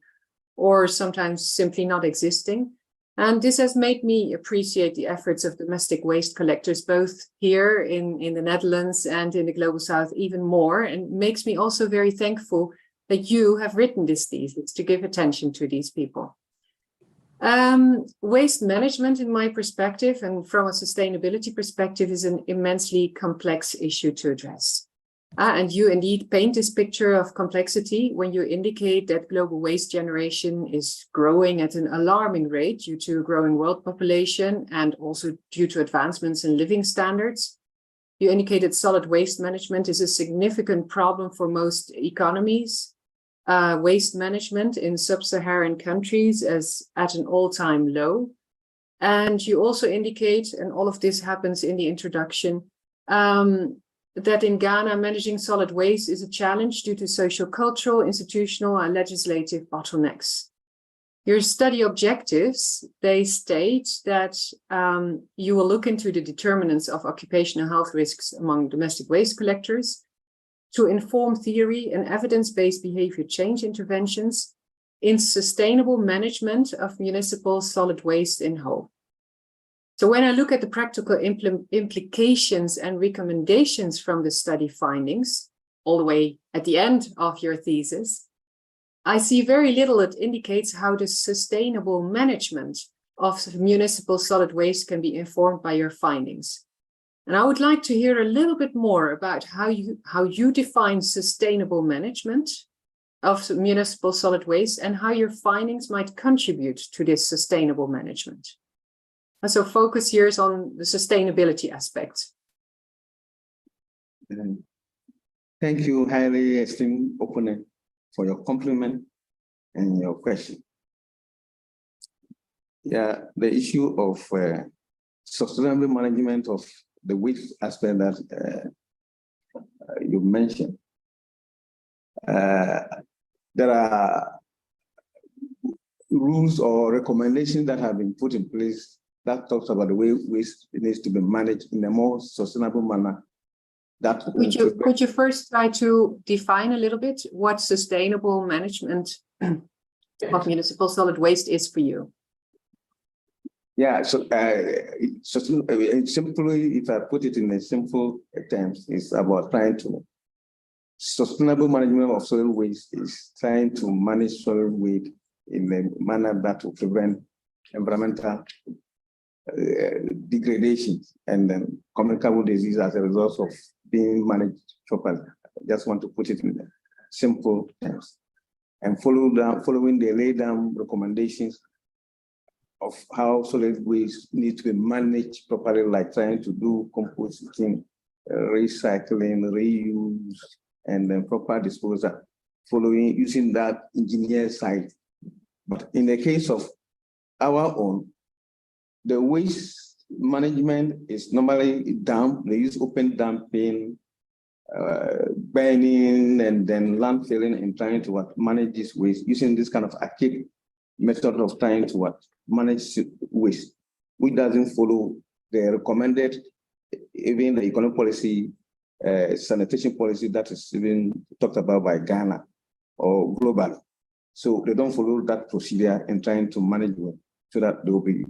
or sometimes simply not existing. And this has made me appreciate the efforts of domestic waste collectors, both here in the Netherlands and in the Global South even more, and makes me also very thankful that you have written this thesis to give attention to these people. Waste management, in my perspective, and from a sustainability perspective, is an immensely complex issue to address. And you indeed paint this picture of complexity when you indicate that global waste generation is growing at an alarming rate due to a growing world population and also due to advancements in living standards. You indicated solid waste management is a significant problem for most economies. Waste management in sub-Saharan countries is at an all-time low. And you also indicate, and all of this happens in the introduction, that in Ghana, managing solid waste is a challenge due to social, cultural, institutional, and legislative bottlenecks. Your study objectives, they state that you will look into the determinants of occupational health risks among domestic waste collectors to inform theory and evidence-based behavior change interventions in sustainable management of municipal solid waste in whole. So when I look at the practical implications and recommendations from the study findings, all the way at the end of your thesis, I see very little that indicates how the sustainable management of municipal solid waste can be informed by your findings. And I would like to hear a little bit more about how you define sustainable management of municipal solid waste and how your findings might contribute to this sustainable management. And so focus here is on the sustainability aspect. Thank you, highly esteemed opponent, for your compliment and your question. Yeah, the issue of sustainable management of the waste aspect that you mentioned. There are rules or recommendations that have been put in place that talks about the way waste needs to be managed in a more sustainable manner. That could you first try to define a little bit what sustainable management of municipal solid waste is for you? Yeah, so simply, if I put it in a simple terms, it's about trying to sustainable management of solid waste is trying to manage solid waste in a manner that will prevent environmental degradation and then communicable disease as a result of being managed properly. I just want to put it in simple terms. And following the laid down recommendations of how solid waste needs to be managed properly, like trying to do composting, recycling, reuse, and then proper disposal, following using that engineer side. But in the case of our own, the waste management is normally dump. They use open dumping, burning, and then landfilling and trying to manage this waste using this kind of archaic method of trying to manage waste, which doesn't follow the recommended, even the economic policy, sanitation policy that is even talked about by Ghana or global. So they don't follow that procedure in trying to manage it, so that there will be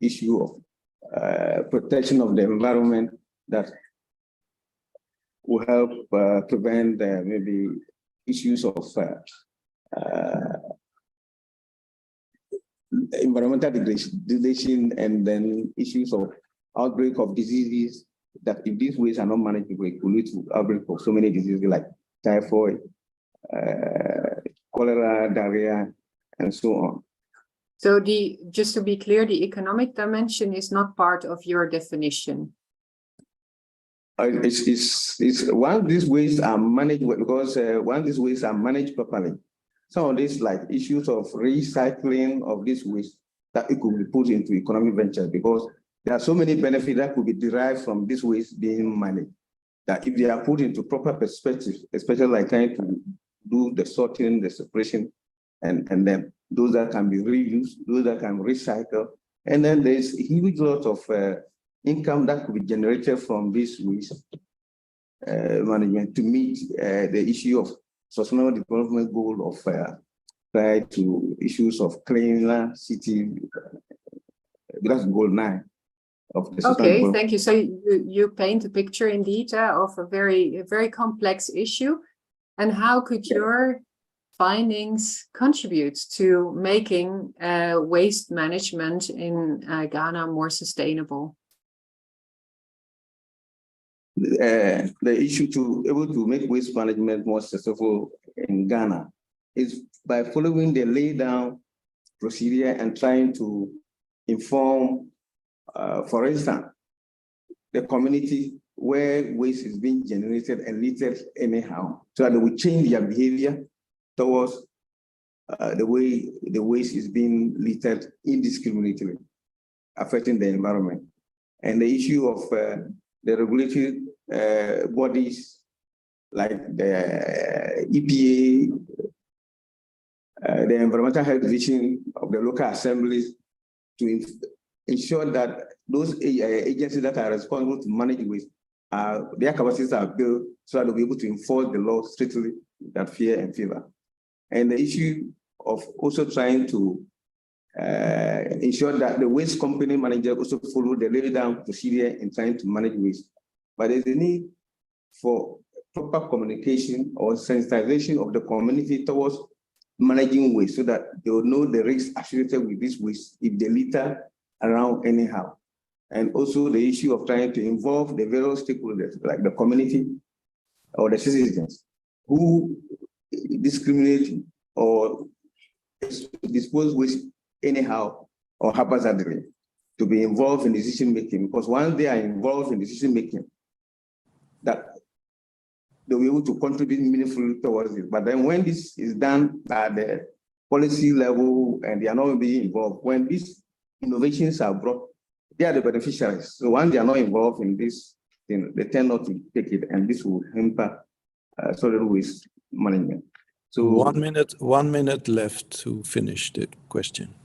issue of protection of the environment that will help prevent maybe issues of environmental degradation and then issues of outbreak of diseases that if these ways are not managed, it will lead to outbreak of so many diseases like typhoid, cholera, diarrhea, and so on. So just to be clear, the economic dimension is not part of your definition. It's once these ways are managed, because once these ways are managed properly, some of these like issues of recycling of this waste that it could be put into economic ventures, because there are so many benefits that could be derived from this waste being managed, that if they are put into proper perspective, especially like trying to do the sorting, the separation, and then those that can be reused, those that can recycle, and then there's a huge lot of income that could be generated from this waste management to meet the issue of sustainable development goal of try to issues of cleaner city. That's goal 9 of the Okay, thank you. So you paint a picture indeed of a very complex issue, and how could your findings contribute to making waste management in Ghana more sustainable? The issue to able to make waste management more successful in Ghana is by following the lay down procedure and trying to inform, for instance, the community where waste is being generated and littered anyhow, so that they will change their behavior towards the way the waste is being littered indiscriminately, affecting the environment. And the issue of the regulatory bodies like the EPA, the Environmental Health Division of the local assemblies, to ensure that those agencies that are responsible to manage waste, their capacities are built so that they'll be able to enforce the law strictly without fear and favor. And the issue of also trying to ensure that the waste company manager also follow the lay-down procedure in trying to manage waste. But there's a need for proper communication or sensitization of the community towards managing waste so that they will know the risks associated with this waste if they litter around anyhow. And also the issue of trying to involve the various stakeholders like the community or the citizens who discriminate or dispose waste anyhow or haphazardly, to be involved in decision making, because once they are involved in decision making, that they'll be able to contribute meaningfully towards it. But then when this is done at the policy level and they are not being involved, when these innovations are brought, they are the beneficiaries. So once they are not involved in this, they tend not to take it, and this will hamper solid waste management. So 1 minute left to finish the question.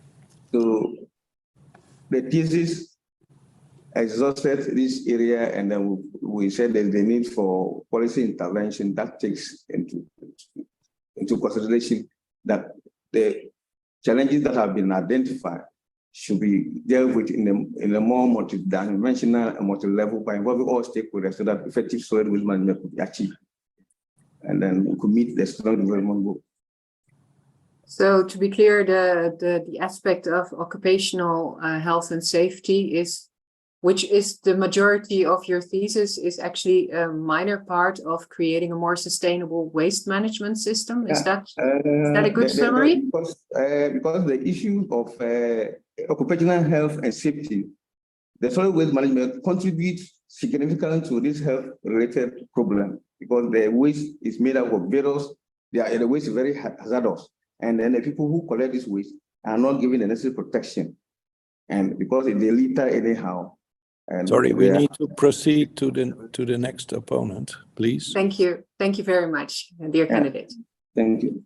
So the thesis exhausted this area, and then we said there's the need for policy intervention that takes into consideration that the challenges that have been identified should be dealt with in a more multidimensional and multi-level by involving all stakeholders so that effective solid waste management could be achieved. And then we could meet the sustainable development goal. So to be clear, the aspect of occupational health and safety which is the majority of your thesis, is actually a minor part of creating a more sustainable waste management system. Is that a good summary? Because the issue of occupational health and safety, the solid waste management contributes significantly to this health-related problem, because the waste is made up of various, the waste is very hazardous. And then the people who collect this waste are not given the necessary protection. And because they litter anyhow. And sorry, we need to proceed to the next opponent, please. Thank you. Thank you very much, dear candidate. Thank you.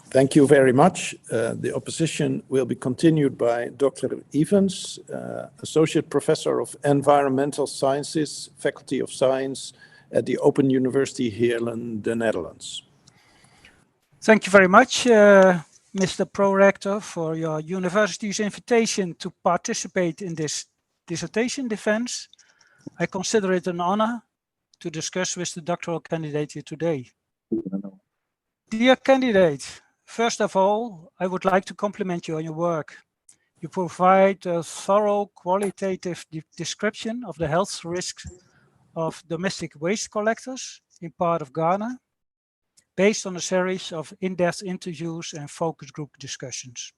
Thank you very much. The opposition will be continued by Dr. Evans, Associate Professor of Environmental Sciences, Faculty of Science at the Open University Heerlen, the Netherlands. Thank you very much, Mr. Pro-Rector, for your university's invitation to participate in this dissertation defense. I consider it an honor to discuss with the doctoral candidate here today. Dear candidate, first of all, I would like to compliment you on your work. You provide a thorough qualitative description of the health risks of domestic waste collectors in part of Ghana, based on a series of in-depth interviews and focus group discussions.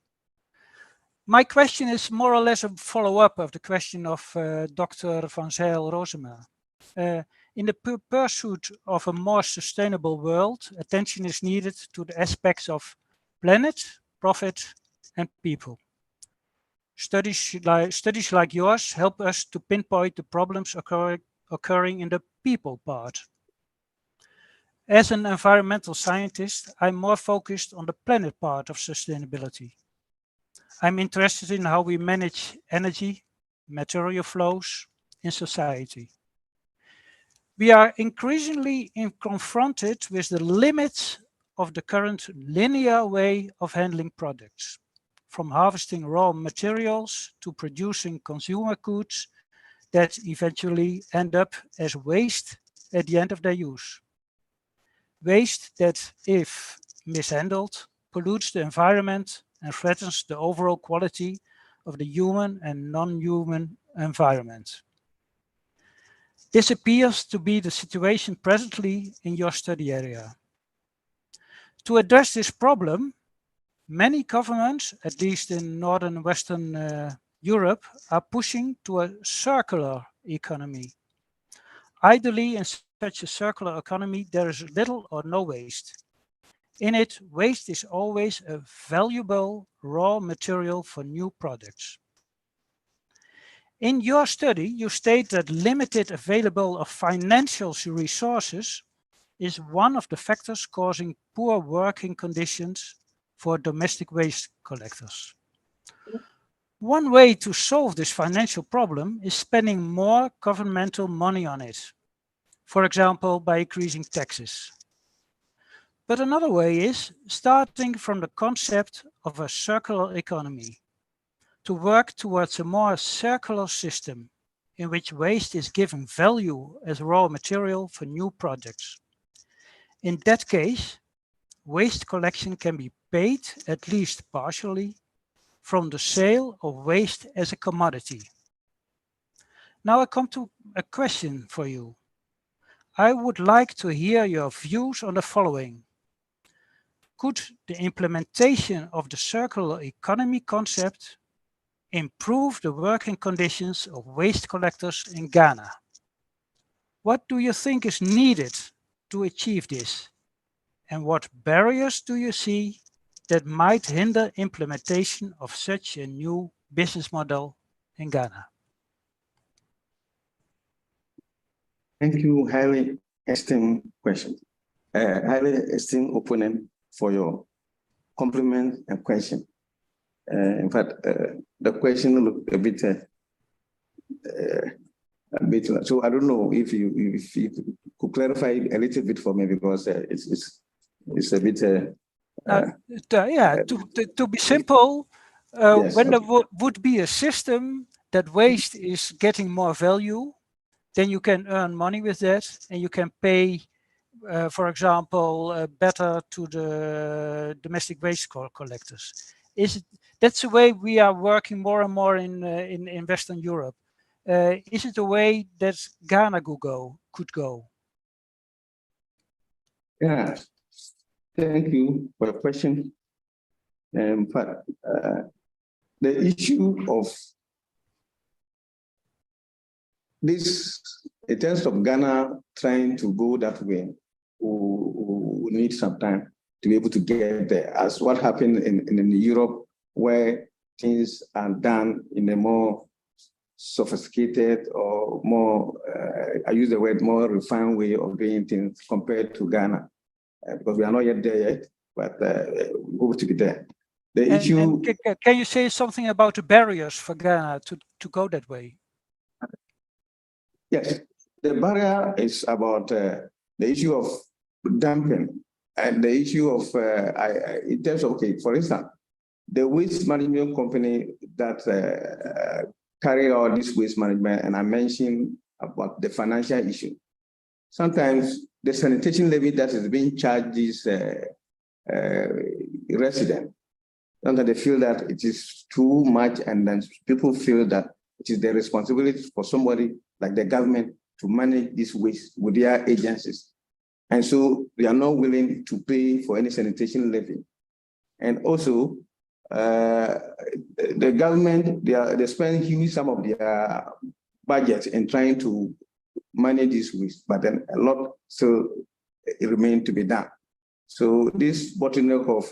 My question is more or less a follow-up of the question of Dr. Van Zijl-Rosema. In the pursuit of a more sustainable world, attention is needed to the aspects of planet, profit, and people. Studies like yours help us to pinpoint the problems occurring in the people part. As an environmental scientist, I'm more focused on the planet part of sustainability. I'm interested in how we manage energy, material flows in society. We are increasingly confronted with the limits of the current linear way of handling products, from harvesting raw materials to producing consumer goods that eventually end up as waste at the end of their use. Waste that, if mishandled, pollutes the environment and threatens the overall quality of the human and non-human environment. This appears to be the situation presently in your study area. To address this problem, many governments, at least in Northern and Western Europe, are pushing to a circular economy. Ideally, in such a circular economy, there is little or no waste. In it, waste is always a valuable raw material for new products. In your study, you state that limited availability of financial resources is one of the factors causing poor working conditions for domestic waste collectors. One way to solve this financial problem is spending more governmental money on it, for example, by increasing taxes. But another way is starting from the concept of a circular economy, to work towards a more circular system in which waste is given value as raw material for new projects. In that case, waste collection can be paid, at least partially, from the sale of waste as a commodity. Now I come to a question for you. I would like to hear your views on the following. Could the implementation of the circular economy concept improve the working conditions of waste collectors in Ghana? What do you think is needed to achieve this? And what barriers do you see that might hinder implementation of such a new business model in Ghana? Thank you, highly esteemed question. Highly esteemed opponent for your compliment and question. In fact, the question looked a bit, so I don't know if you could clarify a little bit for me, because it's a bit. To be simple, yes, when there would be a system that waste is getting more value, then you can earn money with that, and you can pay, for example, better to the domestic waste collectors. That's the way we are working more and more in Western Europe. Is it the way that Ghana could go? Yeah, thank you for your question. But the issue of this, in terms of Ghana trying to go that way, we need some time to be able to get there, as what happened in Europe, where things are done in a more sophisticated or more, I use the word more refined way of doing things compared to Ghana, because we are not yet there yet, but we hope to be there. The issue. Can you say something about the barriers for Ghana to go that way? Yes, the barrier is about the issue of dumping and the issue of, in terms of, okay, for instance, the waste management company that carry out this waste management, and I mentioned about the financial issue. Sometimes the sanitation levy that is being charged these residents, sometimes they feel that it is too much, and then people feel that it is their responsibility for somebody like the government to manage this waste with their agencies. And so they are not willing to pay for any sanitation levy. And also, the government, they spend huge sum of their budget in trying to manage this waste, but then a lot still remain to be done. So this bottleneck of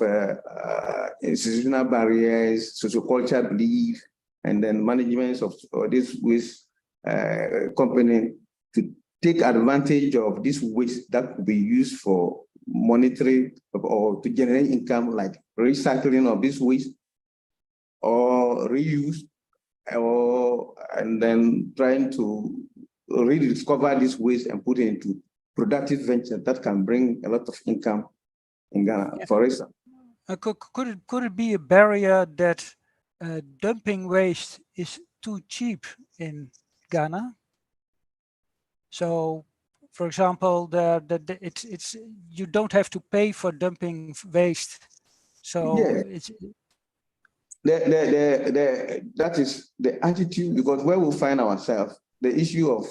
institutional barriers, sociocultural belief, and then management of this waste company to take advantage of this waste that could be used for monetary or to generate income, like recycling of this waste or reuse, and then trying to rediscover this waste and put it into productive venture that can bring a lot of income in Ghana, for instance. Could it be a barrier that dumping waste is too cheap in Ghana? So, for example, you don't have to pay for dumping waste. So yeah. it's that is the attitude, because where we find ourselves, the issue of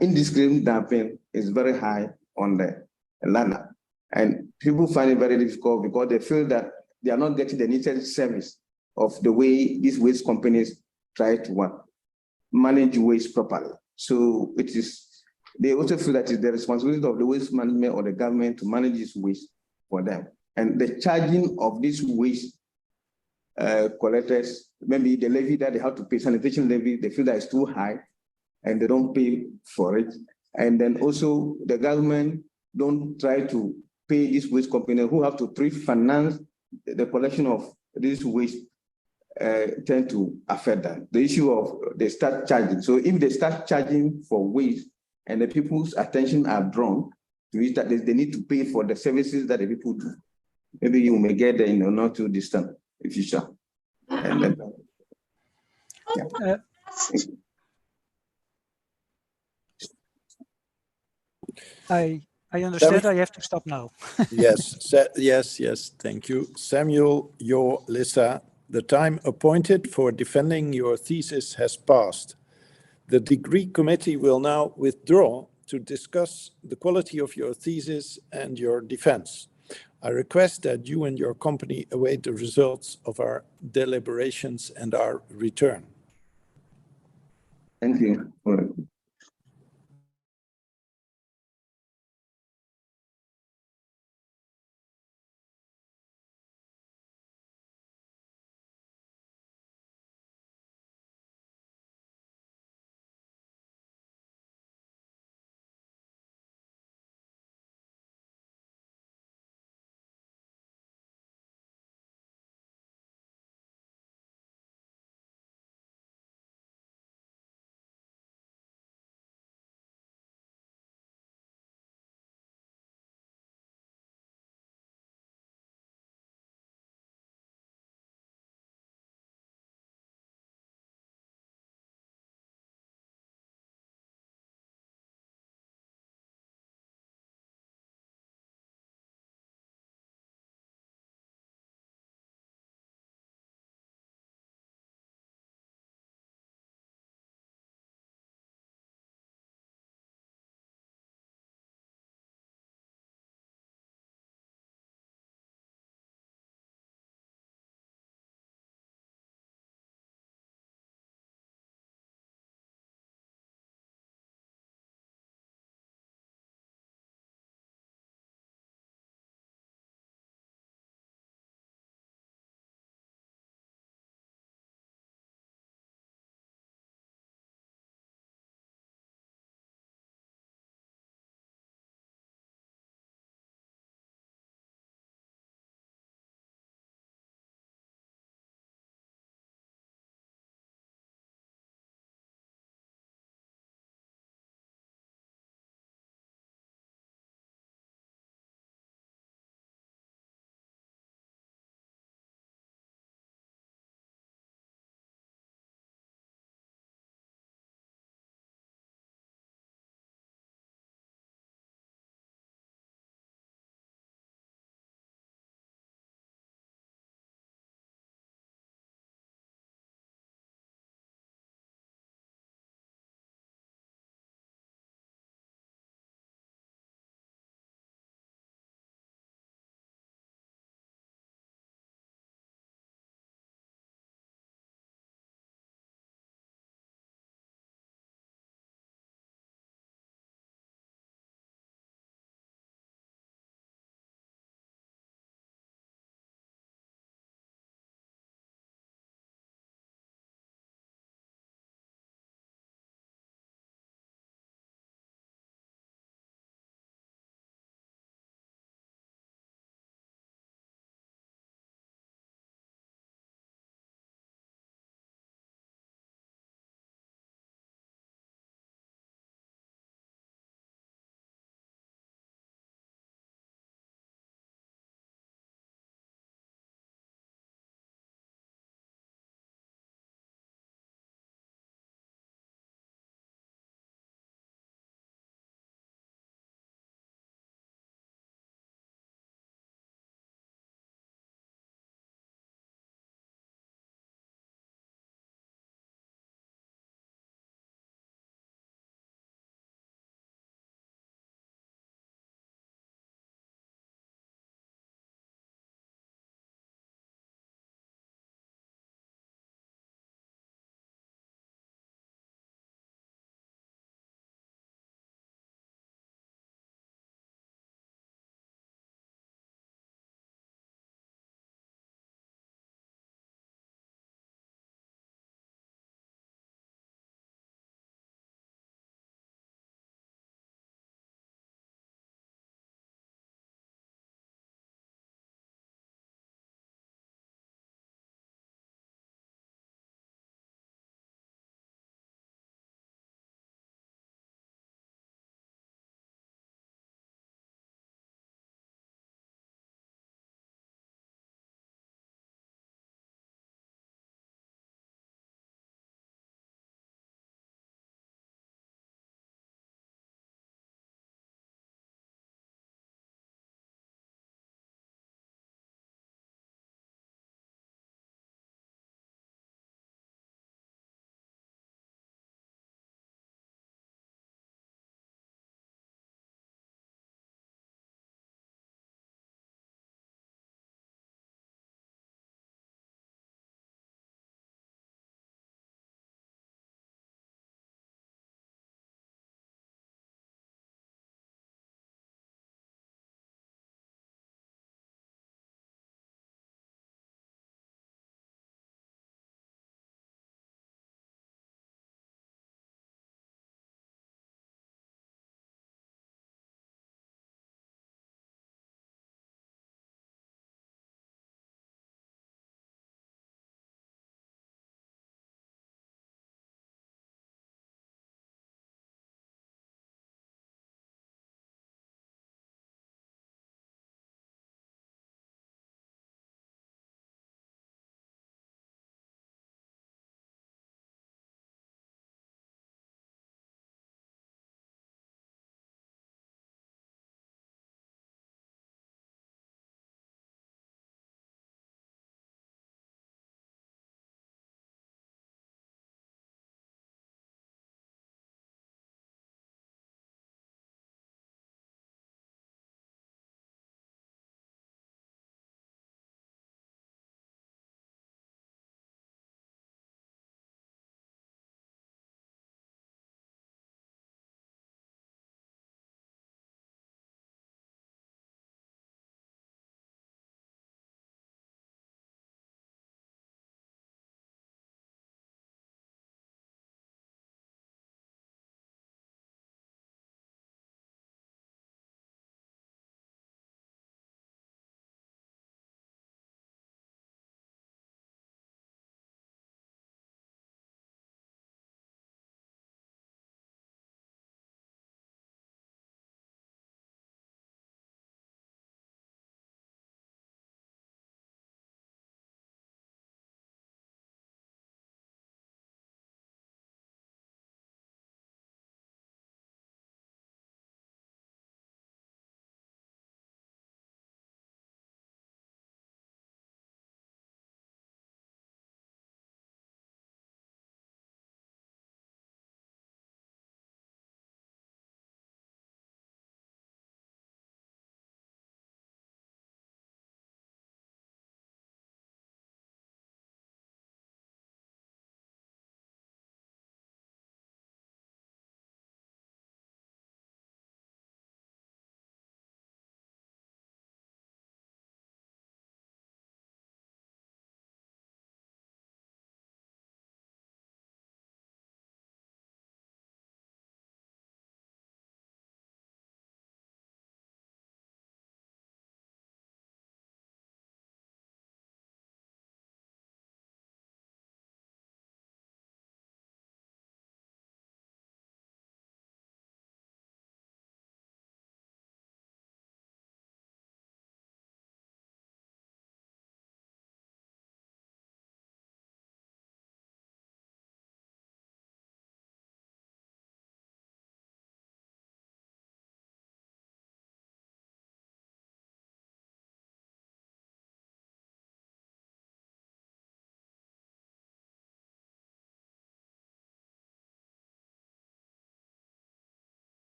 indiscriminate dumping is very high on the land. And people find it very difficult because they feel that they are not getting the needed service of the way these waste companies try to manage waste properly. So it is they also feel that it's the responsibility of the waste management or the government to manage this waste for them. And the charging of these waste collectors, maybe the levy that they have to pay, sanitation levy, they feel that it's too high and they don't pay for it. And then also the government don't try to pay these waste companies who have to pre-finance the collection of this waste, tend to affect that. The issue of they start charging. So if they start charging for waste and the people's attention are drawn to it, that they need to pay for the services that the people do. Maybe you may get there in a not too distant future. And then, yeah. I understand I have to stop now. Yes, thank you. Samuel Yaw Lissah, the time appointed for defending your thesis has passed. The degree committee will now withdraw to discuss the quality of your thesis and your defense. I request that you and your company await the results of our deliberations and our return. Thank you.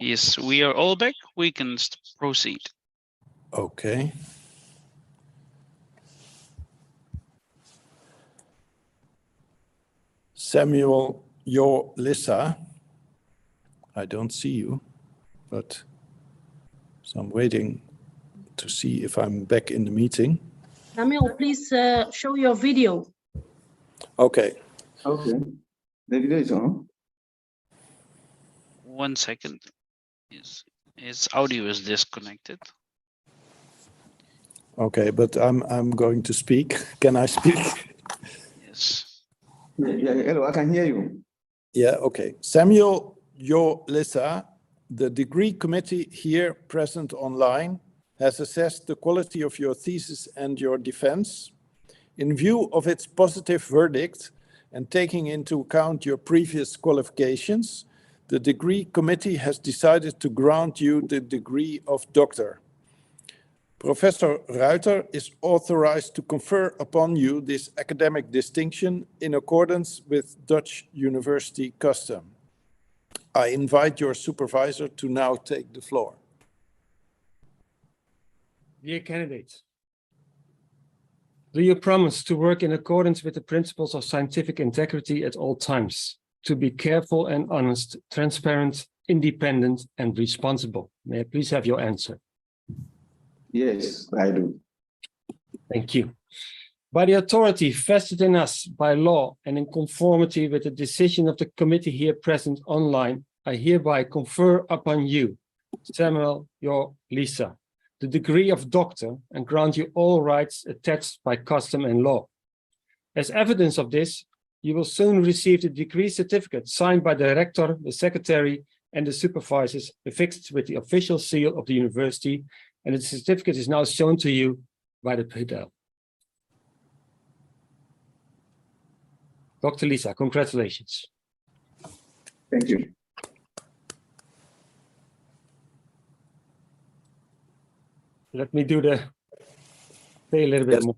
Yes, we are all back. We can proceed. Okay. Samuel Yaw Lissah, I don't see you, but so I'm waiting to see if I'm back in the meeting. Samuel, please show your video. Okay. Okay. The video is on. 1 second. His audio is disconnected. Okay, but I'm going to speak. Can I speak? Yes. Yeah, hello, I can hear you. Yeah, okay. Samuel Yaw Lissah, the degree committee here present online has assessed the quality of your thesis and your defense. In view of its positive verdict and taking into account your previous qualifications, the degree committee has decided to grant you the degree of doctor. Professor Ruiter is authorized to confer upon you this academic distinction in accordance with Dutch university custom. I invite your supervisor to now take the floor. Dear candidates, do you promise to work in accordance with the principles of scientific integrity at all times, to be careful and honest, transparent, independent, and responsible? May I please have your answer? Yes, I do. Thank you. By the authority vested in us by law and in conformity with the decision of the committee here present online, I hereby confer upon you, Samuel Yaw Lissah, the degree of doctor and grant you all rights attached by custom and law. As evidence of this, you will soon receive the degree certificate signed by the rector, the secretary, and the supervisors, affixed with the official seal of the university, and the certificate is now shown to you by the pedal. Dr. Lissah, congratulations. Thank you. Let me do say a little bit Yes. more.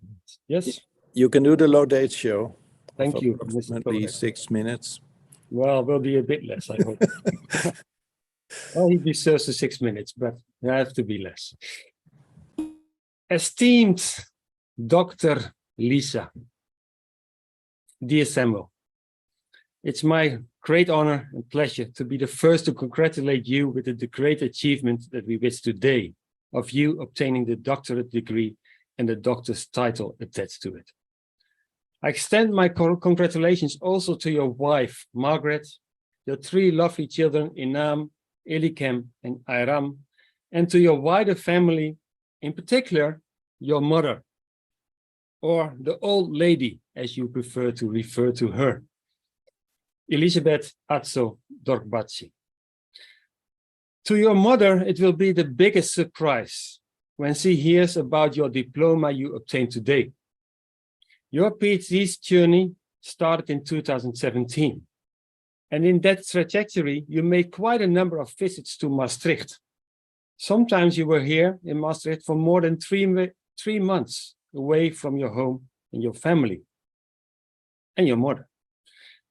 Yes? You can do the low date show. Thank of you, Mr. approximately Provost. 6 minutes. Well, will be a bit less, I hope. Well, he deserves the 6 minutes, but I have to be less. Esteemed Dr. Lissah, dear Samuel, it's my great honor and pleasure to be the first to congratulate you with the great achievement that we wish today of you obtaining the doctorate degree and the doctor's title attached to it. I extend my congratulations also to your wife, Margaret, your 3 lovely children, Inam, Elikem, and Iram, and to your wider family, in particular, your mother, or the old lady, as you prefer to refer to her, Elisabeth Atso Dorkbatsi. To your mother, it will be the biggest surprise when she hears about your diploma you obtained today. Your PhD's journey started in 2017. And in that trajectory, you made quite a number of visits to Maastricht. Sometimes you were here in Maastricht for more than 3 months away from your home and your family and your mother.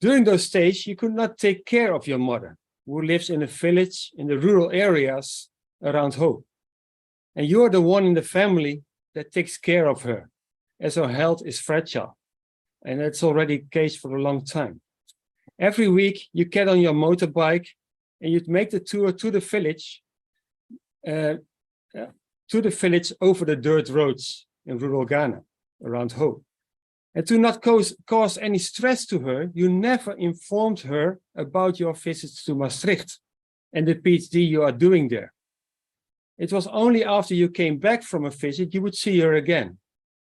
During those stays, you could not take care of your mother, who lives in a village in the rural areas around Ho. And you're the one in the family that takes care of her, as her health is fragile. And that's already the case for a long time. Every week, you get on your motorbike and you'd make the tour to the village over the dirt roads in rural Ghana, around Ho. And to not cause any stress to her, you never informed her about your visits to Maastricht and the PhD you are doing there. It was only after you came back from a visit you would see her again,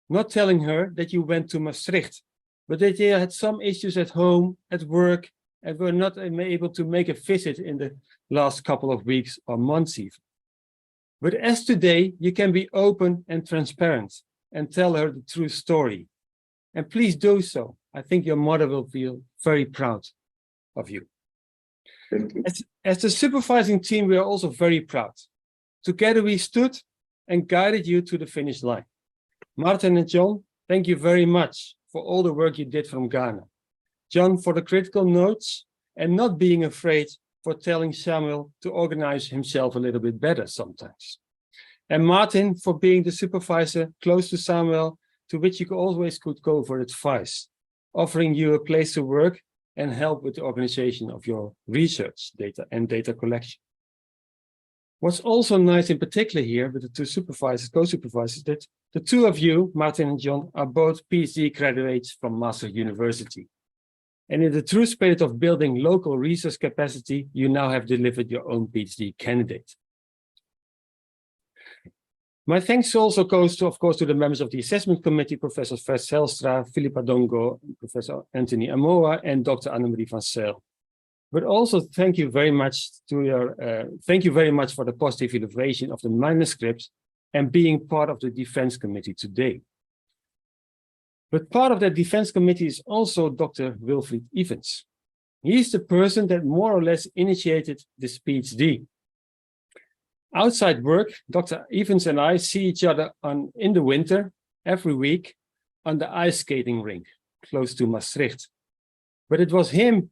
not telling her that you went to Maastricht, but that you had some issues at home, at work, and were not able to make a visit in the last couple of weeks or months even. But as today, you can be open and transparent and tell her the true story. And please do so. I think your mother will feel very proud of you. Thank you. As the supervising team, we are also very proud. Together we stood and guided you to the finish line. Martin and John, thank you very much for all the work you did from Ghana. John, for the critical notes and not being afraid for telling Samuel to organize himself a little bit better sometimes. And Martin for being the supervisor close to Samuel, to which you always could go for advice, offering you a place to work and help with the organization of your research data and data collection. What's also nice in particular here with the two supervisors, co-supervisors, that the two of you, Martin and John, are both PhD graduates from Maastricht University. And in the true spirit of building local research capacity, you now have delivered your own PhD candidate. My thanks also goes to, of course, to the members of the assessment committee, Professor Fred Zelstra, Philippa Dongo, Professor Anthony Amoa, and Dr. Annemarie van Zijl. But also thank you very much for the positive evaluation of the manuscripts and being part of the defense committee today. But part of that defense committee is also Dr. Wilfried Evans. He's the person that more or less initiated this PhD. Outside work, Dr. Evans and I see each other in the winter every week on the ice skating rink close to Maastricht. But it was him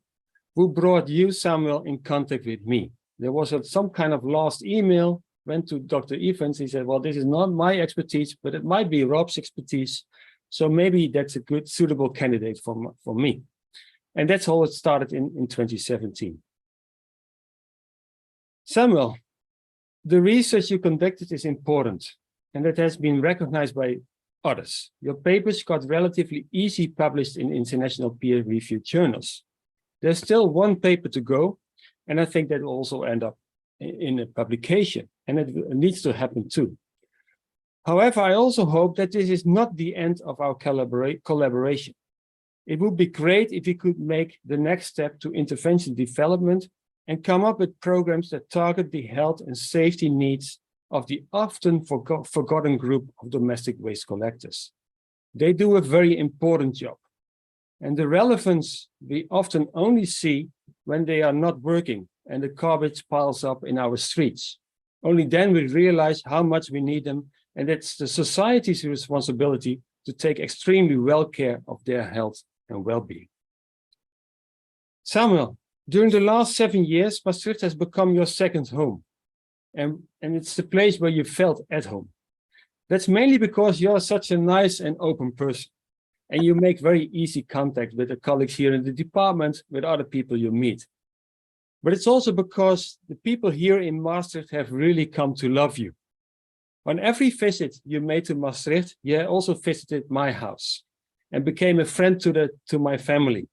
who brought you, Samuel, in contact with me. There was some kind of lost email, went to Dr. Evans. He said, well, this is not my expertise, but it might be Rob's expertise. So maybe that's a good, suitable candidate for me. And that's how it started in 2017. Samuel, the research you conducted is important, and it has been recognized by others. Your papers got relatively easy published in international peer-reviewed journals. There's still one paper to go, and I think that will also end up in a publication, and it needs to happen too. However, I also hope that this is not the end of our collaboration. It would be great if we could make the next step to intervention development and come up with programs that target the health and safety needs of the often forgotten group of domestic waste collectors. They do a very important job. And the relevance we often only see when they are not working and the garbage piles up in our streets. Only then we realize how much we need them, and it's the society's responsibility to take extremely well care of their health and well-being. Samuel, during the last 7 years, Maastricht has become your second home, and it's the place where you felt at home. That's mainly because you're such a nice and open person, and you make very easy contact with the colleagues here in the department, with other people you meet. But it's also because the people here in Maastricht have really come to love you. On every visit you made to Maastricht, you also visited my house and became a friend to my family,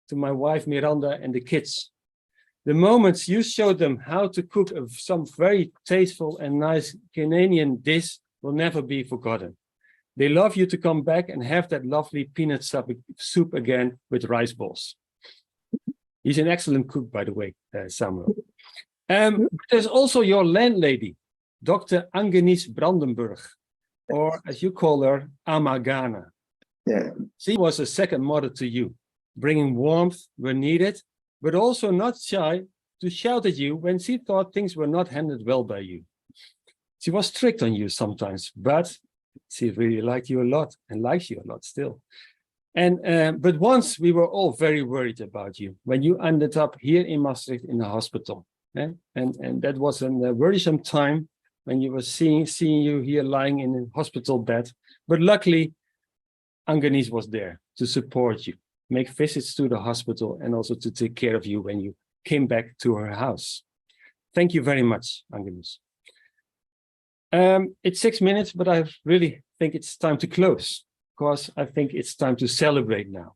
to my wife Miranda and the kids. The moments you showed them how to cook some very tasteful and nice Canadian dish will never be forgotten. They love you to come back and have that lovely peanut soup again with rice balls. He's an excellent cook, by the way, Samuel. There's also your landlady, Dr. Angenis Brandenburg, or as you call her, Amagana. Yeah. She was a second mother to you, bringing warmth where needed, but also not shy to shout at you when she thought things were not handled well by you. She was strict on you sometimes, but she really liked you a lot and likes you a lot still. But once we were all very worried about you when you ended up here in Maastricht in the hospital. And that was a worrisome time when you were seeing you here lying in a hospital bed. But luckily, Angenis was there to support you, make visits to the hospital, and also to take care of you when you came back to her house. Thank you very much, Angenis. It's 6 minutes, but I really think it's time to close, because I think it's time to celebrate now.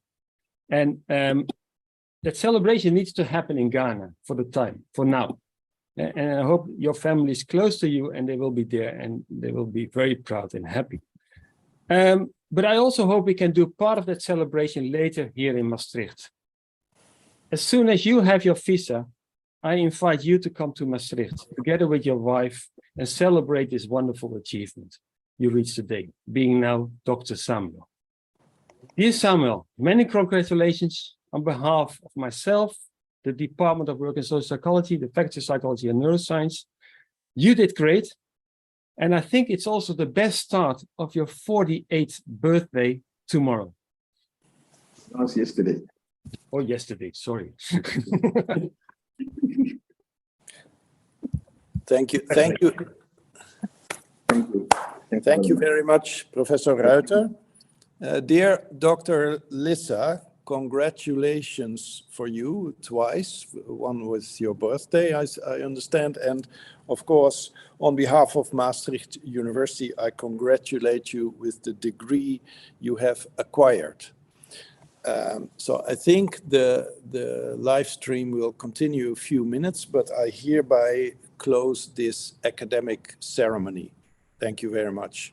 And that celebration needs to happen in Ghana for now. And I hope your family is close to you and they will be there and they will be very proud and happy. But I also hope we can do part of that celebration later here in Maastricht. As soon as you have your visa, I invite you to come to Maastricht together with your wife and celebrate this wonderful achievement you reached today, being now Dr. Samuel. Dear Samuel, many congratulations on behalf of myself, the Department of Work and Social Psychology, the Faculty of Psychology and Neuroscience. You did great. And I think it's also the best start of your 48th birthday tomorrow. That was yesterday. Or yesterday, sorry. Thank you. Thank you. Thank you. Thank you very much, Professor Ruiter. Dear Dr. Lissah, congratulations for you twice. One was your birthday, I understand. And of course, on behalf of Maastricht University, I congratulate you with the degree you have acquired. So I think the live stream will continue a few minutes, but I hereby close this academic ceremony. Thank you very much.